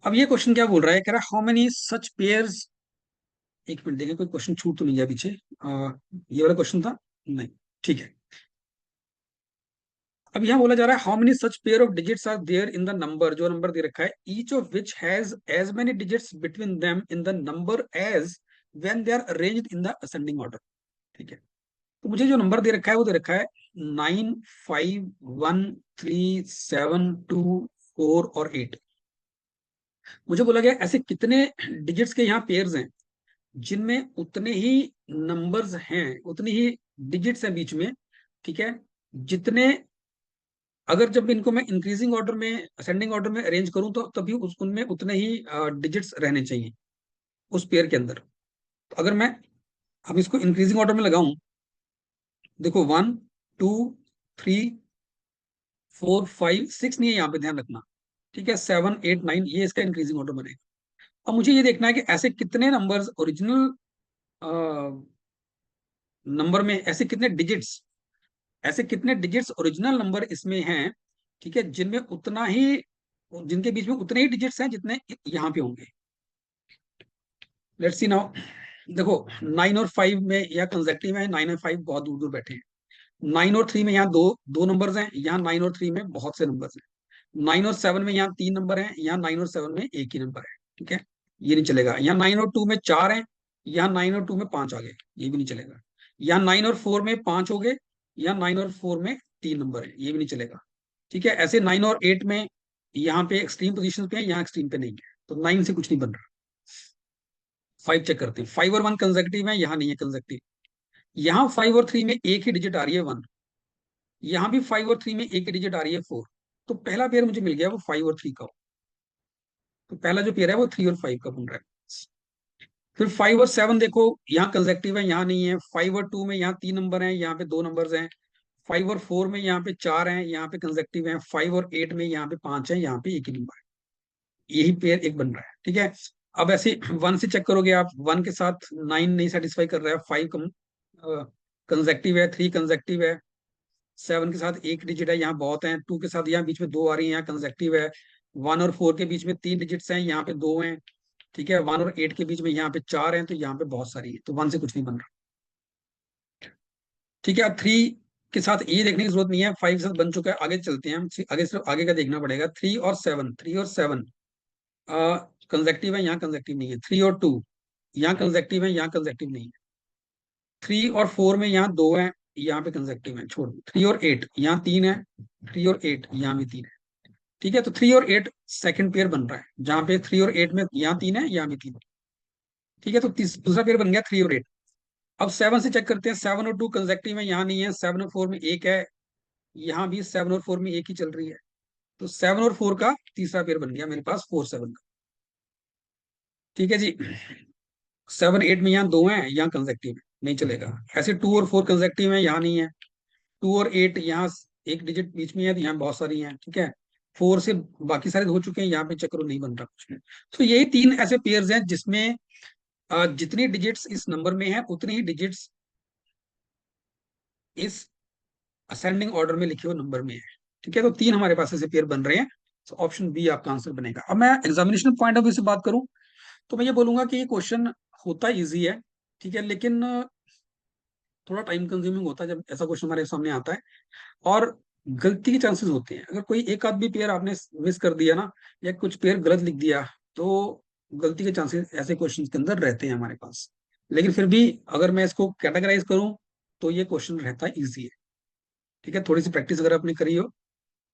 अब ये क्वेश्चन क्या बोल रहा है, कह रहा है हाउ मेनी सच पेयर्स। एक मिनट देखें, कोई क्वेश्चन छूट तो नहीं गया पीछे। ये वाला क्वेश्चन था? नहीं, ठीक है। अब यहाँ बोला जा रहा है how many such pair of digits are there in the number, जो नंबर दे रखा है, each of which has as many digits between them in the number as when they are arranged in the ascending order. ठीक है, तो मुझे जो number दे रखा है वो दे रखा है 9, 5, 1, 3, 7, 2, 4 और 8। मुझे बोला गया ऐसे कितने डिजिट्स के यहाँ पेयर्स हैं जिनमें उतने ही नंबर्स हैं, उतनी ही डिजिट्स हैं बीच में। ठीक है, जितने, अगर जब इनको मैं इंक्रीजिंग ऑर्डर में, असेंडिंग ऑर्डर में अरेंज करूं तो तभी उनमें उतने ही डिजिट्स रहने चाहिए उस पेयर के अंदर। तो अगर मैं अब इसको इंक्रीजिंग ऑर्डर में लगाऊं, देखो 1, 2, 3, 4, 5, 6 नहीं है यहाँ पे, ध्यान रखना। ठीक है, 7, 8, 9 ये इसका इंक्रीजिंग ऑर्डर बनेगा। अब मुझे ये देखना है कि ऐसे कितने नंबर्स ओरिजिनल नंबर में, ऐसे कितने डिजिट्स ओरिजिनल नंबर इसमें हैं, ठीक है, जिनमें उतना ही, जिनके बीच में उतने ही डिजिट्स हैं जितने यहाँ पे होंगे। Let's see now. देखो 9 और 5 में या कंसेक्टिव है, 9 और 5 बहुत दूर दूर बैठे हैं। 9 और 3 में यहाँ दो दो नंबर्स हैं, यहाँ 9 और 3 में बहुत से नंबर्स हैं। 9 और 7 में यहाँ 3 नंबर हैं, यहाँ 9 और 7 में एक ही नंबर है। ठीक है, ये नहीं चलेगा। यहाँ 9 और 2 में 4 हैं, यहाँ 9 और 2 में 5 आ गए, ये भी नहीं चलेगा। यहाँ 9 और 4 में 5 हो गए, यहाँ 9 और 4 में 3 नंबर है, ये भी नहीं चलेगा। ठीक है, ऐसे 9 और 8 में यहाँ पे एक्सट्रीम पोजिशन पे है, यहाँ एक्सट्रीम पे नहीं है, तो 9 से कुछ नहीं बन रहा। 5 चेक करते हैं, 5 और 1 कंसेक्टिव है, यहाँ नहीं है कंसेक्टिव। यहाँ 5 और 3 में एक ही डिजिट आ रही है 1, यहाँ भी 5 और 3 में एक ही डिजिट आ रही है 4। तो पहला पेयर मुझे मिल गया वो 5 और 3 का। तो पहला जो पेयर है वो 3 और 5 का बन रहा है। फिर 5 और 7 देखो, यहाँ कंसेक्टिव है, यहाँ नहीं है। 5 और 2 में यहाँ 3 नंबर हैं, यहाँ पे 2 नंबर हैं। 5 और 4 में यहाँ पे 4 हैं, यहाँ पे कंसेक्टिव हैं। 5 और 8 में यहाँ पे 5 है, यहाँ पे एक ही नंबर है। यही पेयर एक बन रहा है, ठीक है। अब ऐसे 1 से चेक करोगे आप, 1 के साथ 9 नहीं सेटिस्फाई कर रहा है, 5 कंसेक्टिव है, 3 कंसेक्टिव है। 7 के साथ एक डिजिट है, यहाँ बहुत है। 2 के साथ यहाँ बीच में 2 आ रही है, यहाँ कंसेक्टिव है। 1 और 4 के बीच में 3 डिजिट्स हैं, यहाँ पे 2 हैं, ठीक है। 1 और 8 के बीच में यहाँ पे 4 हैं, तो यहाँ पे बहुत सारी है, तो 1 से कुछ नहीं बन रहा, ठीक है। अब 3 के साथ ये देखने की जरूरत नहीं है, 5 के साथ बन चुका है। आगे चलते हैं हम, आगे सिर्फ आगे का देखना पड़ेगा। 3 और 7 कंजेक्टिव है, यहाँ कंजेक्टिव नहीं है। 3 और 2 यहाँ कंजेक्टिव है, यहाँ कंजेक्टिव नहीं है। 3 और 4 में यहाँ 2 है, यहाँ पे कंजेक्टिव है, छोड़ दो। 3 और 8 यहाँ 3 है, 3 और 8 यहाँ भी 3 है, ठीक है। तो 3 और 8 सेकंड पेयर बन रहा है, जहां पे 3 और 8 में यहाँ 3 है, यहाँ भी 3 है, ठीक है। तो दूसरा पेयर बन गया 3 और 8। अब 7 से चेक करते हैं। 7 और 2 कंजेक्टिव है, यहाँ नहीं है। 7 और 4 में एक है, यहाँ भी 7 और 4 में एक ही चल रही है। तो 7 और 4 का तीसरा पेयर बन गया मेरे पास 4 7 का, ठीक है जी। 7 8 में यहाँ 2 हैं, यहाँ कंजेक्टिव है, नहीं चलेगा। ऐसे 2 और 4 कंजेक्टिव है, यहाँ नहीं है। 2 और 8 यहाँ एक डिजिट बीच में है, तो यहाँ बहुत सारी हैं, ठीक है। 4 से बाकी सारे हो चुके हैं, यहाँ पे चक्कर नहीं बन रहा कुछ नहीं। तो यही 3 ऐसे पेयर्स हैं जिसमें जितनी डिजिट्स इस नंबर में है उतनी ही डिजिट्स इस असेंडिंग ऑर्डर में लिखे हुए नंबर में है, ठीक है। तो 3 हमारे पास ऐसे पेयर बन रहे हैं। तो ऑप्शन बी आपका आंसर बनेगा। अब मैं एग्जामिनेशन पॉइंट ऑफ व्यू से बात करूं, तो मैं ये बोलूंगा कि ये क्वेश्चन होता इजी है, ठीक है, लेकिन थोड़ा टाइम कंज्यूमिंग होता है जब ऐसा क्वेश्चन हमारे सामने आता है। और गलती के चांसेस होते हैं, अगर कोई एक आध भी पेयर आपने मिस कर दिया ना, या कुछ पेयर गलत लिख दिया, तो गलती के चांसेस ऐसे क्वेश्चन के अंदर रहते हैं हमारे पास। लेकिन फिर भी अगर मैं इसको कैटेगराइज करूं, तो ये क्वेश्चन रहता है ईजी है, ठीक है। थोड़ी सी प्रैक्टिस अगर आपने करी हो,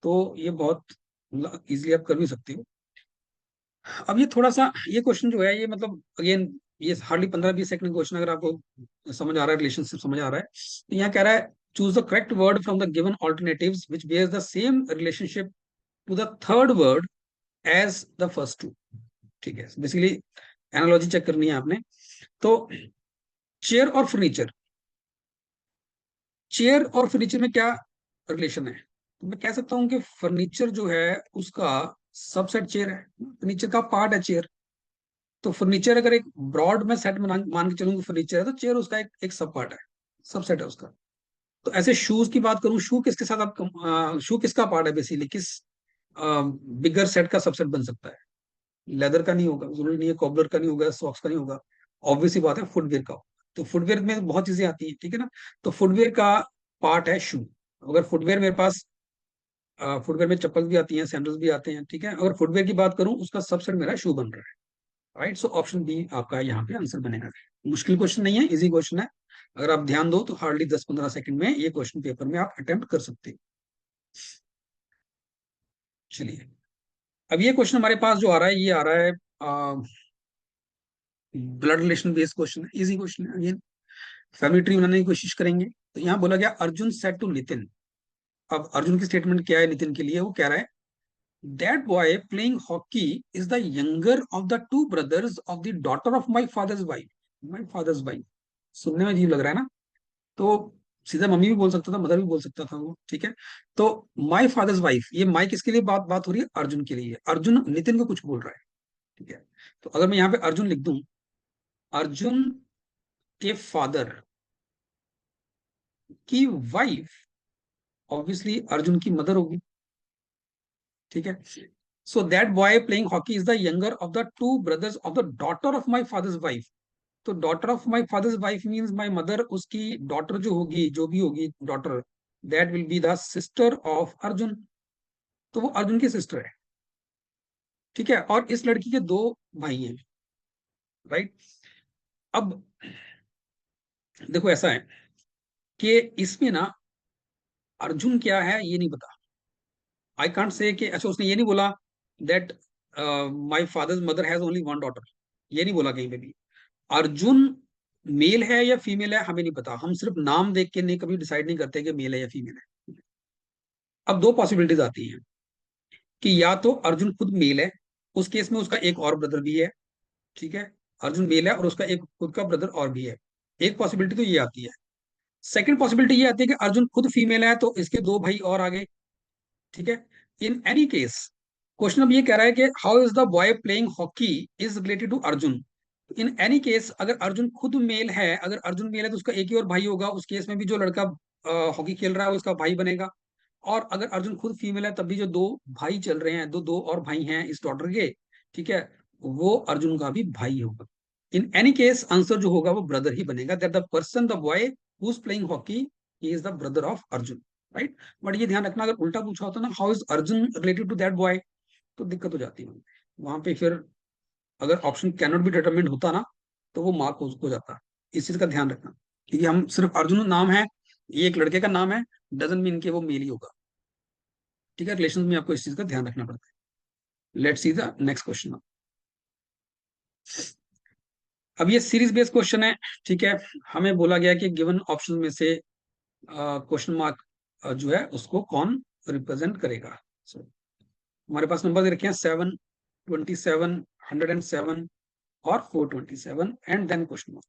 तो ये बहुत इजीली आप कर भी सकते हो। अब ये थोड़ा सा ये क्वेश्चन जो है, ये मतलब अगेन ये हार्डली 15 20 सेकंड क्वेश्चन, अगर आपको समझ आ रहा है, रिलेशनशिप समझ आ रहा है, तो यहाँ कह रहा है choose the correct word from the given alternatives which bears the same relationship to the third word as the first two, ठीक है। बेसिकली एनालॉजी चेक करनी है आपने। तो चेयर और फर्नीचर, चेयर और फर्नीचर में क्या रिलेशन है? तो मैं कह सकता हूं कि फर्नीचर जो है उसका सबसेट चेयर है, फर्नीचर का पार्ट है चेयर। तो फर्नीचर अगर एक ब्रॉड में सेट मान के चलूंगा फर्नीचर है, तो चेयर उसका एक सब पार्ट है, सबसेट है उसका। तो ऐसे शूज की बात करूं, शू किसके साथ आप शू किसका पार्ट है बेसिकली, किस बिगर सेट का सबसेट बन सकता है? लेदर का नहीं होगा, जरूरी नहीं है। कॉबलर का नहीं होगा, सॉक्स का नहीं होगा। ऑब्वियस ही बात है, फुटवेयर का होगा। तो फुटवेयर में बहुत चीजें आती हैं, ठीक है ना। तो फुटवेयर का पार्ट है शू। अगर फुटवेयर मेरे पास फुटवेयर में चप्पल भी आती हैं, सैंडल्स भी आते हैं, ठीक है। अगर फुटवेयर की बात करूं, उसका सबसेट मेरा शू बन रहा है, राइट। सो ऑप्शन बी आपका यहाँ पे आंसर बनेगा। मुश्किल क्वेश्चन नहीं है, इजी क्वेश्चन है। अगर आप ध्यान दो तो हार्डली 10 15 सेकंड में ये क्वेश्चन पेपर में आप अटेम्प्ट कर सकते हैं। चलिए, अब ये क्वेश्चन हमारे पास जो आ रहा है, ये आ रहा है ब्लड रिलेशन बेस्ड क्वेश्चन है, इजी क्वेश्चन है। अगेन फैमिली ट्री बनाने की कोशिश करेंगे। तो यहाँ बोला गया अर्जुन सेड टू नितिन। अब अर्जुन की स्टेटमेंट क्या है नितिन के लिए? वो कह रहा है that boy playing hockey is the younger of the two brothers of the daughter of my father's wife. My father's wife सुनने में अजीब लग रहा है ना? तो सीधा मम्मी भी बोल सकता था, मदर भी बोल सकता था वो, ठीक है। तो माई फादर्स वाइफ, ये माई किसके लिए बात बात हो रही है? अर्जुन के लिए। अर्जुन नितिन को कुछ बोल रहा है, ठीक है। तो अगर मैं यहाँ पे अर्जुन लिख दूं, अर्जुन के फादर की वाइफ ऑब्वियसली अर्जुन की मदर होगी, ठीक है। So that boy playing hockey is the younger of the two brothers of the daughter of my father's wife. तो daughter of my father's wife means my mother, उसकी daughter जो होगी, जो भी होगी daughter, that will be the sister of Arjun. तो वो अर्जुन की सिस्टर है, ठीक है। और इस लड़की के दो भाई हैं, राइट। अब देखो ऐसा है कि इसमें ना अर्जुन क्या है ये नहीं पता। आई कांट से कि अच्छा उसने ये नहीं बोला that my father's mother has only one daughter, ये नहीं बोला कहीं पे भी। अर्जुन मेल है या फीमेल है हमें नहीं पता, हम सिर्फ नाम देख के नहीं कभी डिसाइड नहीं करते कि मेल है या फीमेल है। अब दो पॉसिबिलिटीज आती हैं कि या तो अर्जुन खुद मेल है, उस केस में उसका एक और ब्रदर भी है, ठीक है, अर्जुन मेल है और उसका एक खुद का ब्रदर और भी है। एक पॉसिबिलिटी तो ये आती है। सेकंड पॉसिबिलिटी ये आती है कि अर्जुन खुद फीमेल है तो इसके दो भाई और आगे, ठीक है। इन एनी केस क्वेश्चन अब ये कह रहा है कि how is the boy playing hockey is related to Arjun. In any case अगर अर्जुन खुद मेल है, अगर अर्जुन मेल है तो उसका एक ही और भाई होगा, उस केस में भी जो लड़का हॉकी खेल रहा है वो उसका भाई बनेगा। और अगर अर्जुन खुद फीमेल है तब भी जो दो भाई चल रहे हैं, दो दो और भाई हैं इस डॉटर के, ठीक है, वो अर्जुन का भी भाई होगा। इन एनी केस आंसर जो होगा वो ब्रदर ही बनेगा, that the person the boy who is playing hockey he is the brother of Arjun, right. But ये ध्यान रखना, अगर उल्टा पूछा होता ना how is Arjun related to that boy, तो दिक्कत हो जाती है वहां पे। फिर अगर option can not be determined होता ना तो वो मार्क हो जाता। इस चीज का ध्यान रखना, क्योंकि हम सिर्फ अर्जुन नाम है, ये एक लड़के का नाम है, डजंट मीन कि वो मेल ही होगा, ठीक है। रिलेशन में आपको इस चीज का ध्यान रखना पड़ता है। Let's see the next question. अब ये सीरीज बेस्ड क्वेश्चन है, ठीक है। हमें बोला गया कि गिवन ऑप्शन में से क्वेश्चन मार्क जो है उसको कौन रिप्रेजेंट करेगा। So, हमारे पास नंबर दे रखे हैं 7, 27, 107 और 427 एंड देन क्वेश्चन मार्क।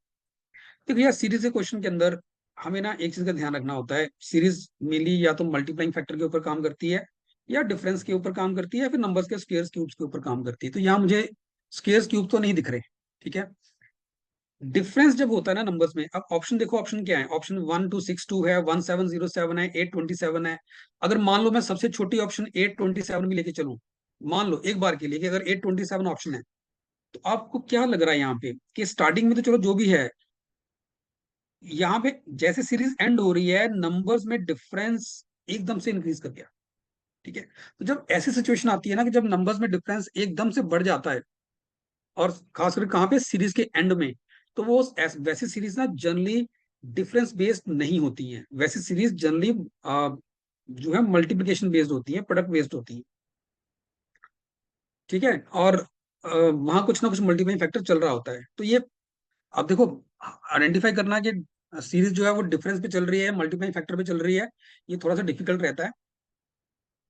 देखिए यार, सीरीज के क्वेश्चन के अंदर हमें ना एक चीज का ध्यान रखना होता है, सीरीज मिली या तो मल्टीप्लाइंग फैक्टर के ऊपर काम करती है, या डिफरेंस के ऊपर काम करती है, या फिर नंबर्स के स्क्वायर्स क्यूब्स के ऊपर काम करती है। तो यहाँ मुझे स्क्वायर्स क्यूब तो नहीं दिख रहे, ठीक है। डिफरेंस जब होता है ना नंबर्स में, अब ऑप्शन देखो, ऑप्शन क्या है, ऑप्शन 1262 है, 1707 है, 827 है। अगर मान लो मैं सबसे छोटी ऑप्शन 827 भी लेके चलूं, मान लो एक बार के लिए कि अगर 827 ऑप्शन है, तो आपको क्या लग रहा है यहाँ पे कि स्टार्टिंग में तो चलो जो भी है, यहाँ पे जैसे सीरीज एंड हो रही है नंबर्स में डिफरेंस एकदम से इंक्रीज कर गया, ठीक है। तो जब ऐसी सिचुएशन आती है ना कि जब नंबर्स में डिफरेंस एकदम से बढ़ जाता है, और खासकर कहाँ पे, सीरीज के एंड में, तो वो वैसी सीरीज ना जनरली डिफरेंस बेस्ड नहीं होती हैं, वैसी सीरीज जनरली जो है मल्टीप्लिकेशन बेस्ड होती है, प्रोडक्ट बेस्ड होती है, ठीक है। और वहां कुछ ना कुछ मल्टीप्लाइंग फैक्टर चल रहा होता है। तो ये अब देखो, आइडेंटिफाई करना कि सीरीज जो है वो डिफरेंस पे चल रही है, मल्टीप्लाइंग फैक्टर पे चल रही है, ये थोड़ा सा डिफिकल्ट रहता है।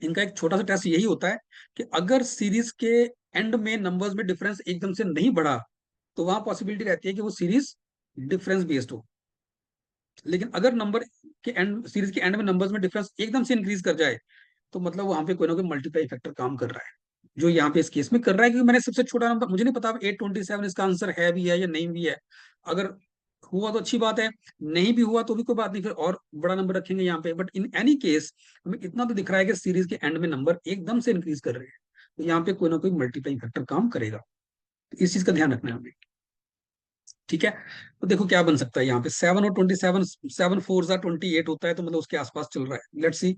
इनका एक छोटा सा टेस्ट यही होता है कि अगर सीरीज के एंड में नंबर्स में डिफरेंस एकदम से नहीं बढ़ा, तो वहां पॉसिबिलिटी रहती है कि वो सीरीज डिफरेंस बेस्ड हो। लेकिन अगर नंबर के एंड, सीरीज के एंड में नंबर्स में डिफरेंस एकदम से इंक्रीज कर जाए, तो मतलब वहां पे कोई ना कोई मल्टीप्लाई फैक्टर काम कर रहा है, जो यहाँ पे इस केस में कर रहा है। क्योंकि मैंने सबसे छोटा नंबर, मुझे नहीं पता 827 इसका आंसर है भी है या नहीं भी है। अगर हुआ तो अच्छी बात है, नहीं भी हुआ तो भी कोई बात नहीं, फिर और बड़ा नंबर रखेंगे यहाँ पे। बट इन एनी केस हमें इतना तो दिख रहा है कि सीरीज के एंड में नंबर एकदम से इंक्रीज कर रहे हैं, तो यहाँ पे कोई ना कोई मल्टीप्लाइंग फैक्टर काम करेगा। तो इस चीज का ध्यान रखना है हमें, ठीक है। तो देखो क्या बन सकता है यहाँ पे, 7 और 27, 7 4 जा 28 होता है, तो मतलब उसके आसपास चल रहा है। लेट्स सी,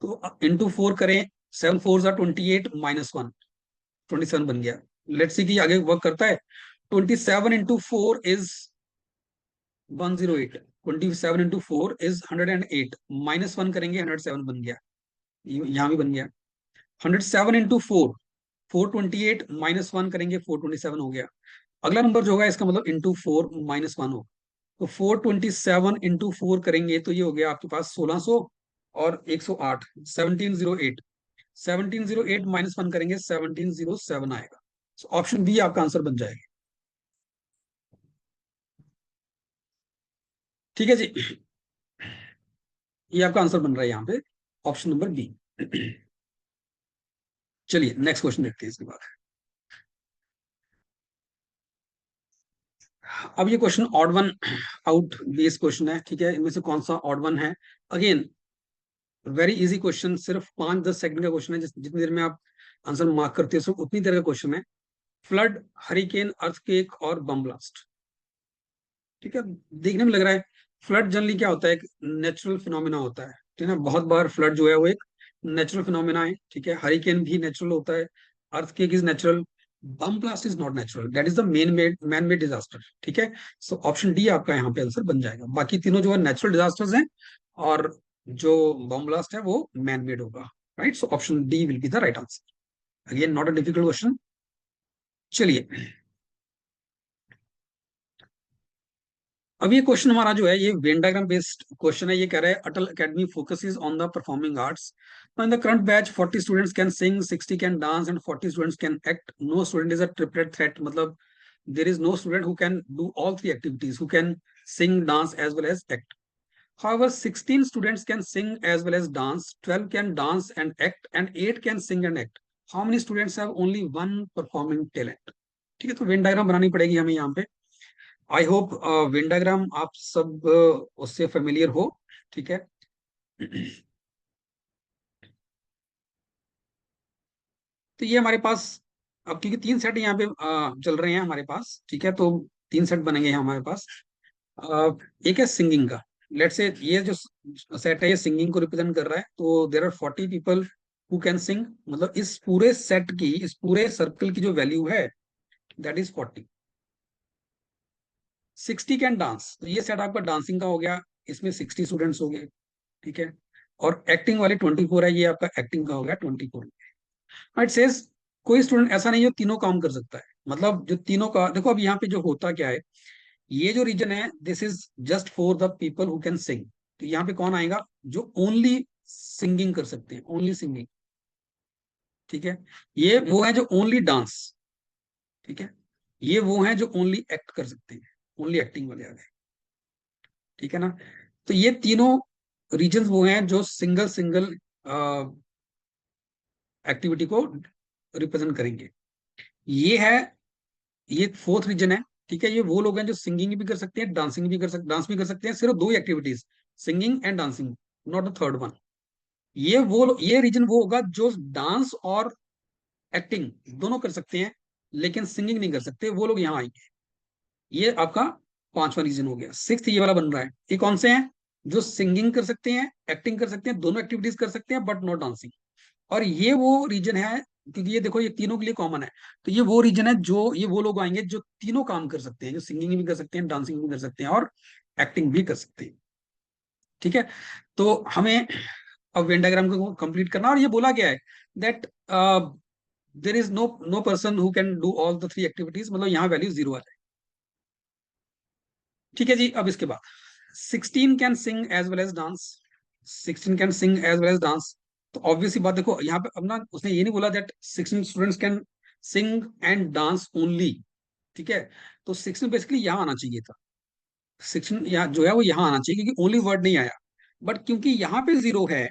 तो इंटू 4 करें, 7 4 जा 28 - 1, 27 बन गया। लेट्स सी कि आगे वर्क करता है। 27 × 4 इज 108, 27 × 4 इज 108, -1 करेंगे 107 बन गया, यहाँ भी बन गया। 107 × 4, 428, -1 करेंगे 427 हो गया। अगला नंबर जो होगा इसका मतलब × 4 - 1 हो, तो 427 × 4 करेंगे तो ये हो गया आपके पास 1600 और 108, 1708, 1708 -1 करेंगे 1707 आएगा। ऑप्शन बी आपका आंसर बन जाएगा, ठीक है जी। ये आपका आंसर बन रहा है यहाँ पे, ऑप्शन नंबर बी। चलिए नेक्स्ट क्वेश्चन देखते हैं इसके बाद। अब ये question odd one out based question है, ठीक है। इनमें से कौन सा ऑड वन है। अगेन वेरी इजी क्वेश्चन, सिर्फ 5-10 सेकंड का क्वेश्चन है, जितनी देर में आप आंसर मार्क करते हो सिर्फ उतनी देर का क्वेश्चन है। फ्लड, हरिकेन, अर्थक्वेक और बम ब्लास्ट, ठीक है। देखने में लग रहा है फ्लड जनरली क्या होता है, एक नेचुरल फिनोमिना होता है, ठीक है ना। बहुत बार फ्लड जो है वो एक नेचुरल फिनोमिना है, ठीक है। हरिकेन भी नेचुरल होता है, earthquake is natural, bomb blast is not natural, that is the man made disaster, ठीक है। सो ऑप्शन डी आपका यहाँ पे आंसर बन जाएगा। बाकी तीनों जो है नेचुरल डिजास्टर्स हैं, और जो बम ब्लास्ट है वो मैन मेड होगा, right. So option D will be the right answer. Again not a difficult question. चलिए अब ये क्वेश्चन हमारा जो है ये वेन डायग्राम बेस्ड क्वेश्चन है। ये कह रहा है Atal academy focuses on the performing arts. In the current batch 40 students can sing, 60 can dance and 40 students can act. No student is a triplet threat, मतलब there is no student who can do all three activities, who can sing, dance as well as act. However, 16 students can sing as well as dance, 12 can dance and act, and 8 can sing and act. How many students have only one performing talent? ठीक है, तो Venn diagram बनानी पड़ेगी हमें यहाँ पे। I hope Venn diagram आप सब उससे फेमिलियर हो। ठीक है। तो ये हमारे पास, अब क्योंकि तीन सेट यहाँ पे चल रहे हैं हमारे पास, ठीक है, तो तीन सेट बनेंगे यहाँ हमारे पास। एक है सिंगिंग का। लेट्स से ये जो सेट है ये सिंगिंग को रिप्रेजेंट कर रहा है, तो there are 40 people who can sing, मतलब इस पूरे सेट की, इस पूरे सर्कल की जो वैल्यू है दैट इज 40। 60 कैन डांस, तो ये सेट आपका डांसिंग का हो गया, इसमें 60 स्टूडेंट्स हो गए। ठीक है। और एक्टिंग वाले 24 है, ये आपका एक्टिंग का हो गया 24। इट सेज कोई स्टूडेंट ऐसा नहीं जो तीनों काम कर सकता है, मतलब जो तीनों का, देखो अब यहाँ पे जो होता क्या है, ये जो रीजन है this is just for the people who can सिंग। तो यहाँ पे कौन आएगा, जो ओनली सिंगिंग कर सकते हैं, ओनली सिंगिंग। ठीक है। ये वो है जो ओनली डांस। ठीक है। ये वो है जो ओनली एक्ट कर सकते हैं, ओनली एक्टिंग वाले आ गए। ठीक है ना। तो ये तीनों रीजन वो हैं जो सिंगल सिंगल एक्टिविटी को रिप्रेजेंट करेंगे। ये है, ये फोर्थ रीजन है। ठीक है। ये वो लोग हैं जो सिंगिंग भी कर सकते हैं, डांसिंग भी कर सकते, डांस भी कर सकते हैं, सिर्फ दो ही activities, singing and dancing, not the third one. ये रीजन वो होगा जो डांस और एक्टिंग दोनों कर सकते हैं लेकिन सिंगिंग नहीं कर सकते, वो लोग यहाँ आएंगे। ये आपका पांचवा रीजन हो गया। सिक्स्थ ये वाला बन रहा है, ये कौन से हैं, जो सिंगिंग कर सकते हैं, एक्टिंग कर सकते हैं, दोनों एक्टिविटीज कर सकते हैं बट नॉट डांसिंग। और ये वो रीजन है, क्योंकि ये देखो ये तीनों के लिए कॉमन है, तो ये वो रीजन है जो, ये वो लोग आएंगे जो तीनों काम कर सकते हैं, जो सिंगिंग भी कर सकते हैं, डांसिंग भी कर सकते हैं और एक्टिंग भी कर सकते हैं। ठीक है। तो हमें अब वेन डायग्राम को कंप्लीट करना, और ये बोला गया है that there is no person who can do all the three activities, मतलब यहाँ वैल्यू जीरो आ जाए। ठीक है जी। अब इसके बाद 16 can sing as well as dance, 16 can sing as well as dance. तो ऑब्वियसली बात देखो यहाँ पे, अब ना उसने ये नहीं बोला that 16 students can sing and dance only. ठीक है। तो 16 बेसिकली यहाँ आना चाहिए था, 16 यहाँ जो है वो यहाँ आना चाहिए, क्योंकि ओनली वर्ड नहीं आया। बट क्योंकि यहाँ पे जीरो है,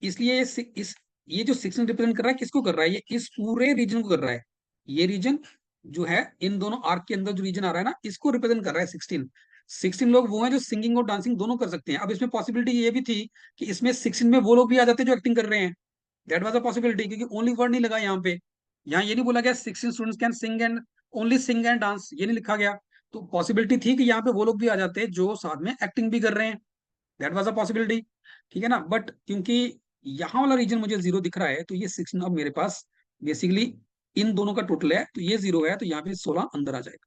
इसलिए इस ये जो 16 रिप्रेजेंट कर रहा है किसको कर रहा है, ये इस पूरे रीजन को कर रहा है। ये रीजन जो है इन दोनों आर्क के अंदर जो रीजन आ रहा है ना, इसको रिप्रेजेंट कर रहा है 16। 16 लोग वो हैं जो सिंगिंग और डांसिंग दोनों कर सकते हैं। अब इसमें पॉसिबिलिटी ये भी थी कि इसमें 16 में वो लोग भी आ जाते जो एक्टिंग कर रहे हैं, दैट वाज अ पॉसिबिलिटी, क्योंकि ओनली वर्ड नहीं लगा यहाँ पे। यहाँ ये नहीं बोला गया 16 students can sing and only sing and dance, ये नहीं लिखा गया। तो पॉसिबिलिटी थी कि यहाँ पे वो लोग भी आ जाते जो साथ में एक्टिंग भी कर रहे हैं, दैट वाज अ पॉसिबिलिटी। ठीक है ना। बट क्योंकि यहाँ वाला रीजन मुझे जीरो दिख रहा है, तो ये 16 अब मेरे पास बेसिकली इन दोनों का टोटल है, तो ये जीरो है, तो यहाँ पे 16 अंदर आ जाएगा।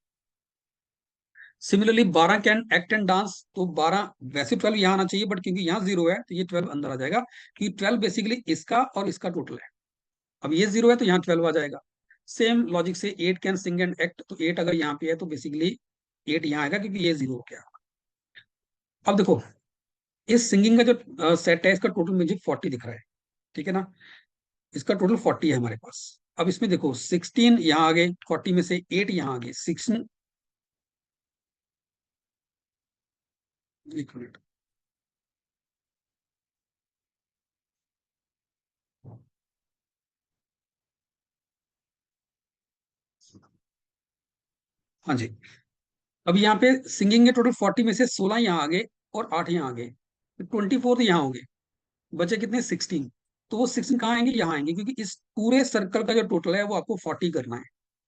Similarly 12 can act and dance, तो 12, वैसे 12 यहाँ आना चाहिए बट क्योंकि यहाँ जीरो है तो ये 12 अंदर आ जाएगा, क्योंकि 12 बेसिकली इसका और इसका टोटल है। अब ये जीरो है तो यहाँ 12 आ जाएगा। सेम लॉजिक से 8 कैन सिंग एंड एक्ट, तो 8 अगर यहाँ पे है तो बेसिकली 8 यहाँ आएगा, क्योंकि ये जीरो हो गया। अब देखो इस सिंगिंग का जो सेट है इसका टोटल मुझे 40 दिख रहा है। ठीक है ना। इसका टोटल 40 है हमारे पास। अब इसमें देखो 16 यहाँ आ गए, 40 में से 8 यहाँ आ गए, 16। एक मिनट। हाँ जी। अब यहाँ पे सिंगिंग के टोटल 40 में से 16 यहाँ आ गए और 8 यहाँ आ गए, तो 24 तो यहाँ हो गए, बचे कितने 16। तो वो 16 कहाँ आएंगे, यहाँ आएंगे, क्योंकि इस पूरे सर्कल का जो टोटल है वो आपको 40 करना है।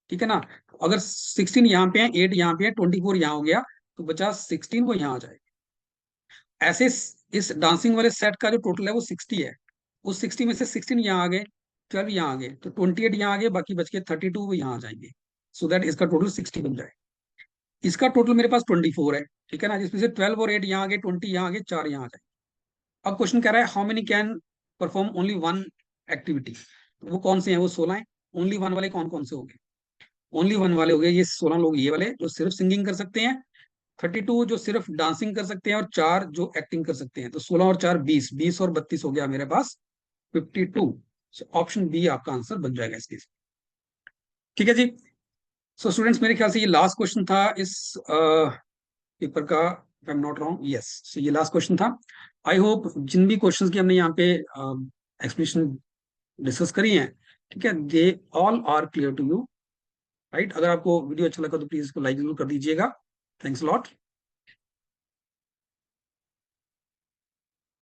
ठीक है ना। अगर 16 यहाँ पे है, 8 यहाँ पे है, 24 यहाँ हो गया, तो बचा 16, वो यहाँ आ जाएगा। ऐसे इस डांसिंग वाले सेट का जो टोटल है वो 60 है। उस 60 में से 16 यहाँ आ गए, 12 यहाँ आ गए, तो 28 यहाँ आ गए, बाकी बच के 32 वो यहाँ आ जाएंगे, सो दैट इसका टोटल 60 बन जाए। इसका टोटल मेरे पास 24 है। ठीक है ना। जिसमें से 12 और 8 यहाँ आ गए, 20 यहाँ आ गए, 4 यहाँ आ जाए। अब क्वेश्चन कह रहा है how many can perform only one activity, वो कौन से हैं, वो 16 है। ओनली वन वाले कौन कौन से हो गए, ओनली वन वाले हो गए ये 16 लोग, ये वाले जो सिर्फ सिंगिंग कर सकते हैं, 32 जो सिर्फ डांसिंग कर सकते हैं और 4 जो एक्टिंग कर सकते हैं। तो 16 और 4 20, 20 और 32 हो गया मेरे पास 52। ऑप्शन बी आपका आंसर बन जाएगा इसके। ठीक है जी। सो स्टूडेंट्स, मेरे ख्याल से ये लास्ट क्वेश्चन था इस पेपर का, if I am not wrong. Yes, so ये लास्ट क्वेश्चन था। आई होप जिन भी क्वेश्चंस की हमने यहाँ पे एक्सप्लेनेशन डिस्कस करी हैं, ठीक है, they all are clear to you, right. अगर आपको वीडियो अच्छा लगा तो प्लीज इसको लाइक जरूर कर दीजिएगा। Thanks lot.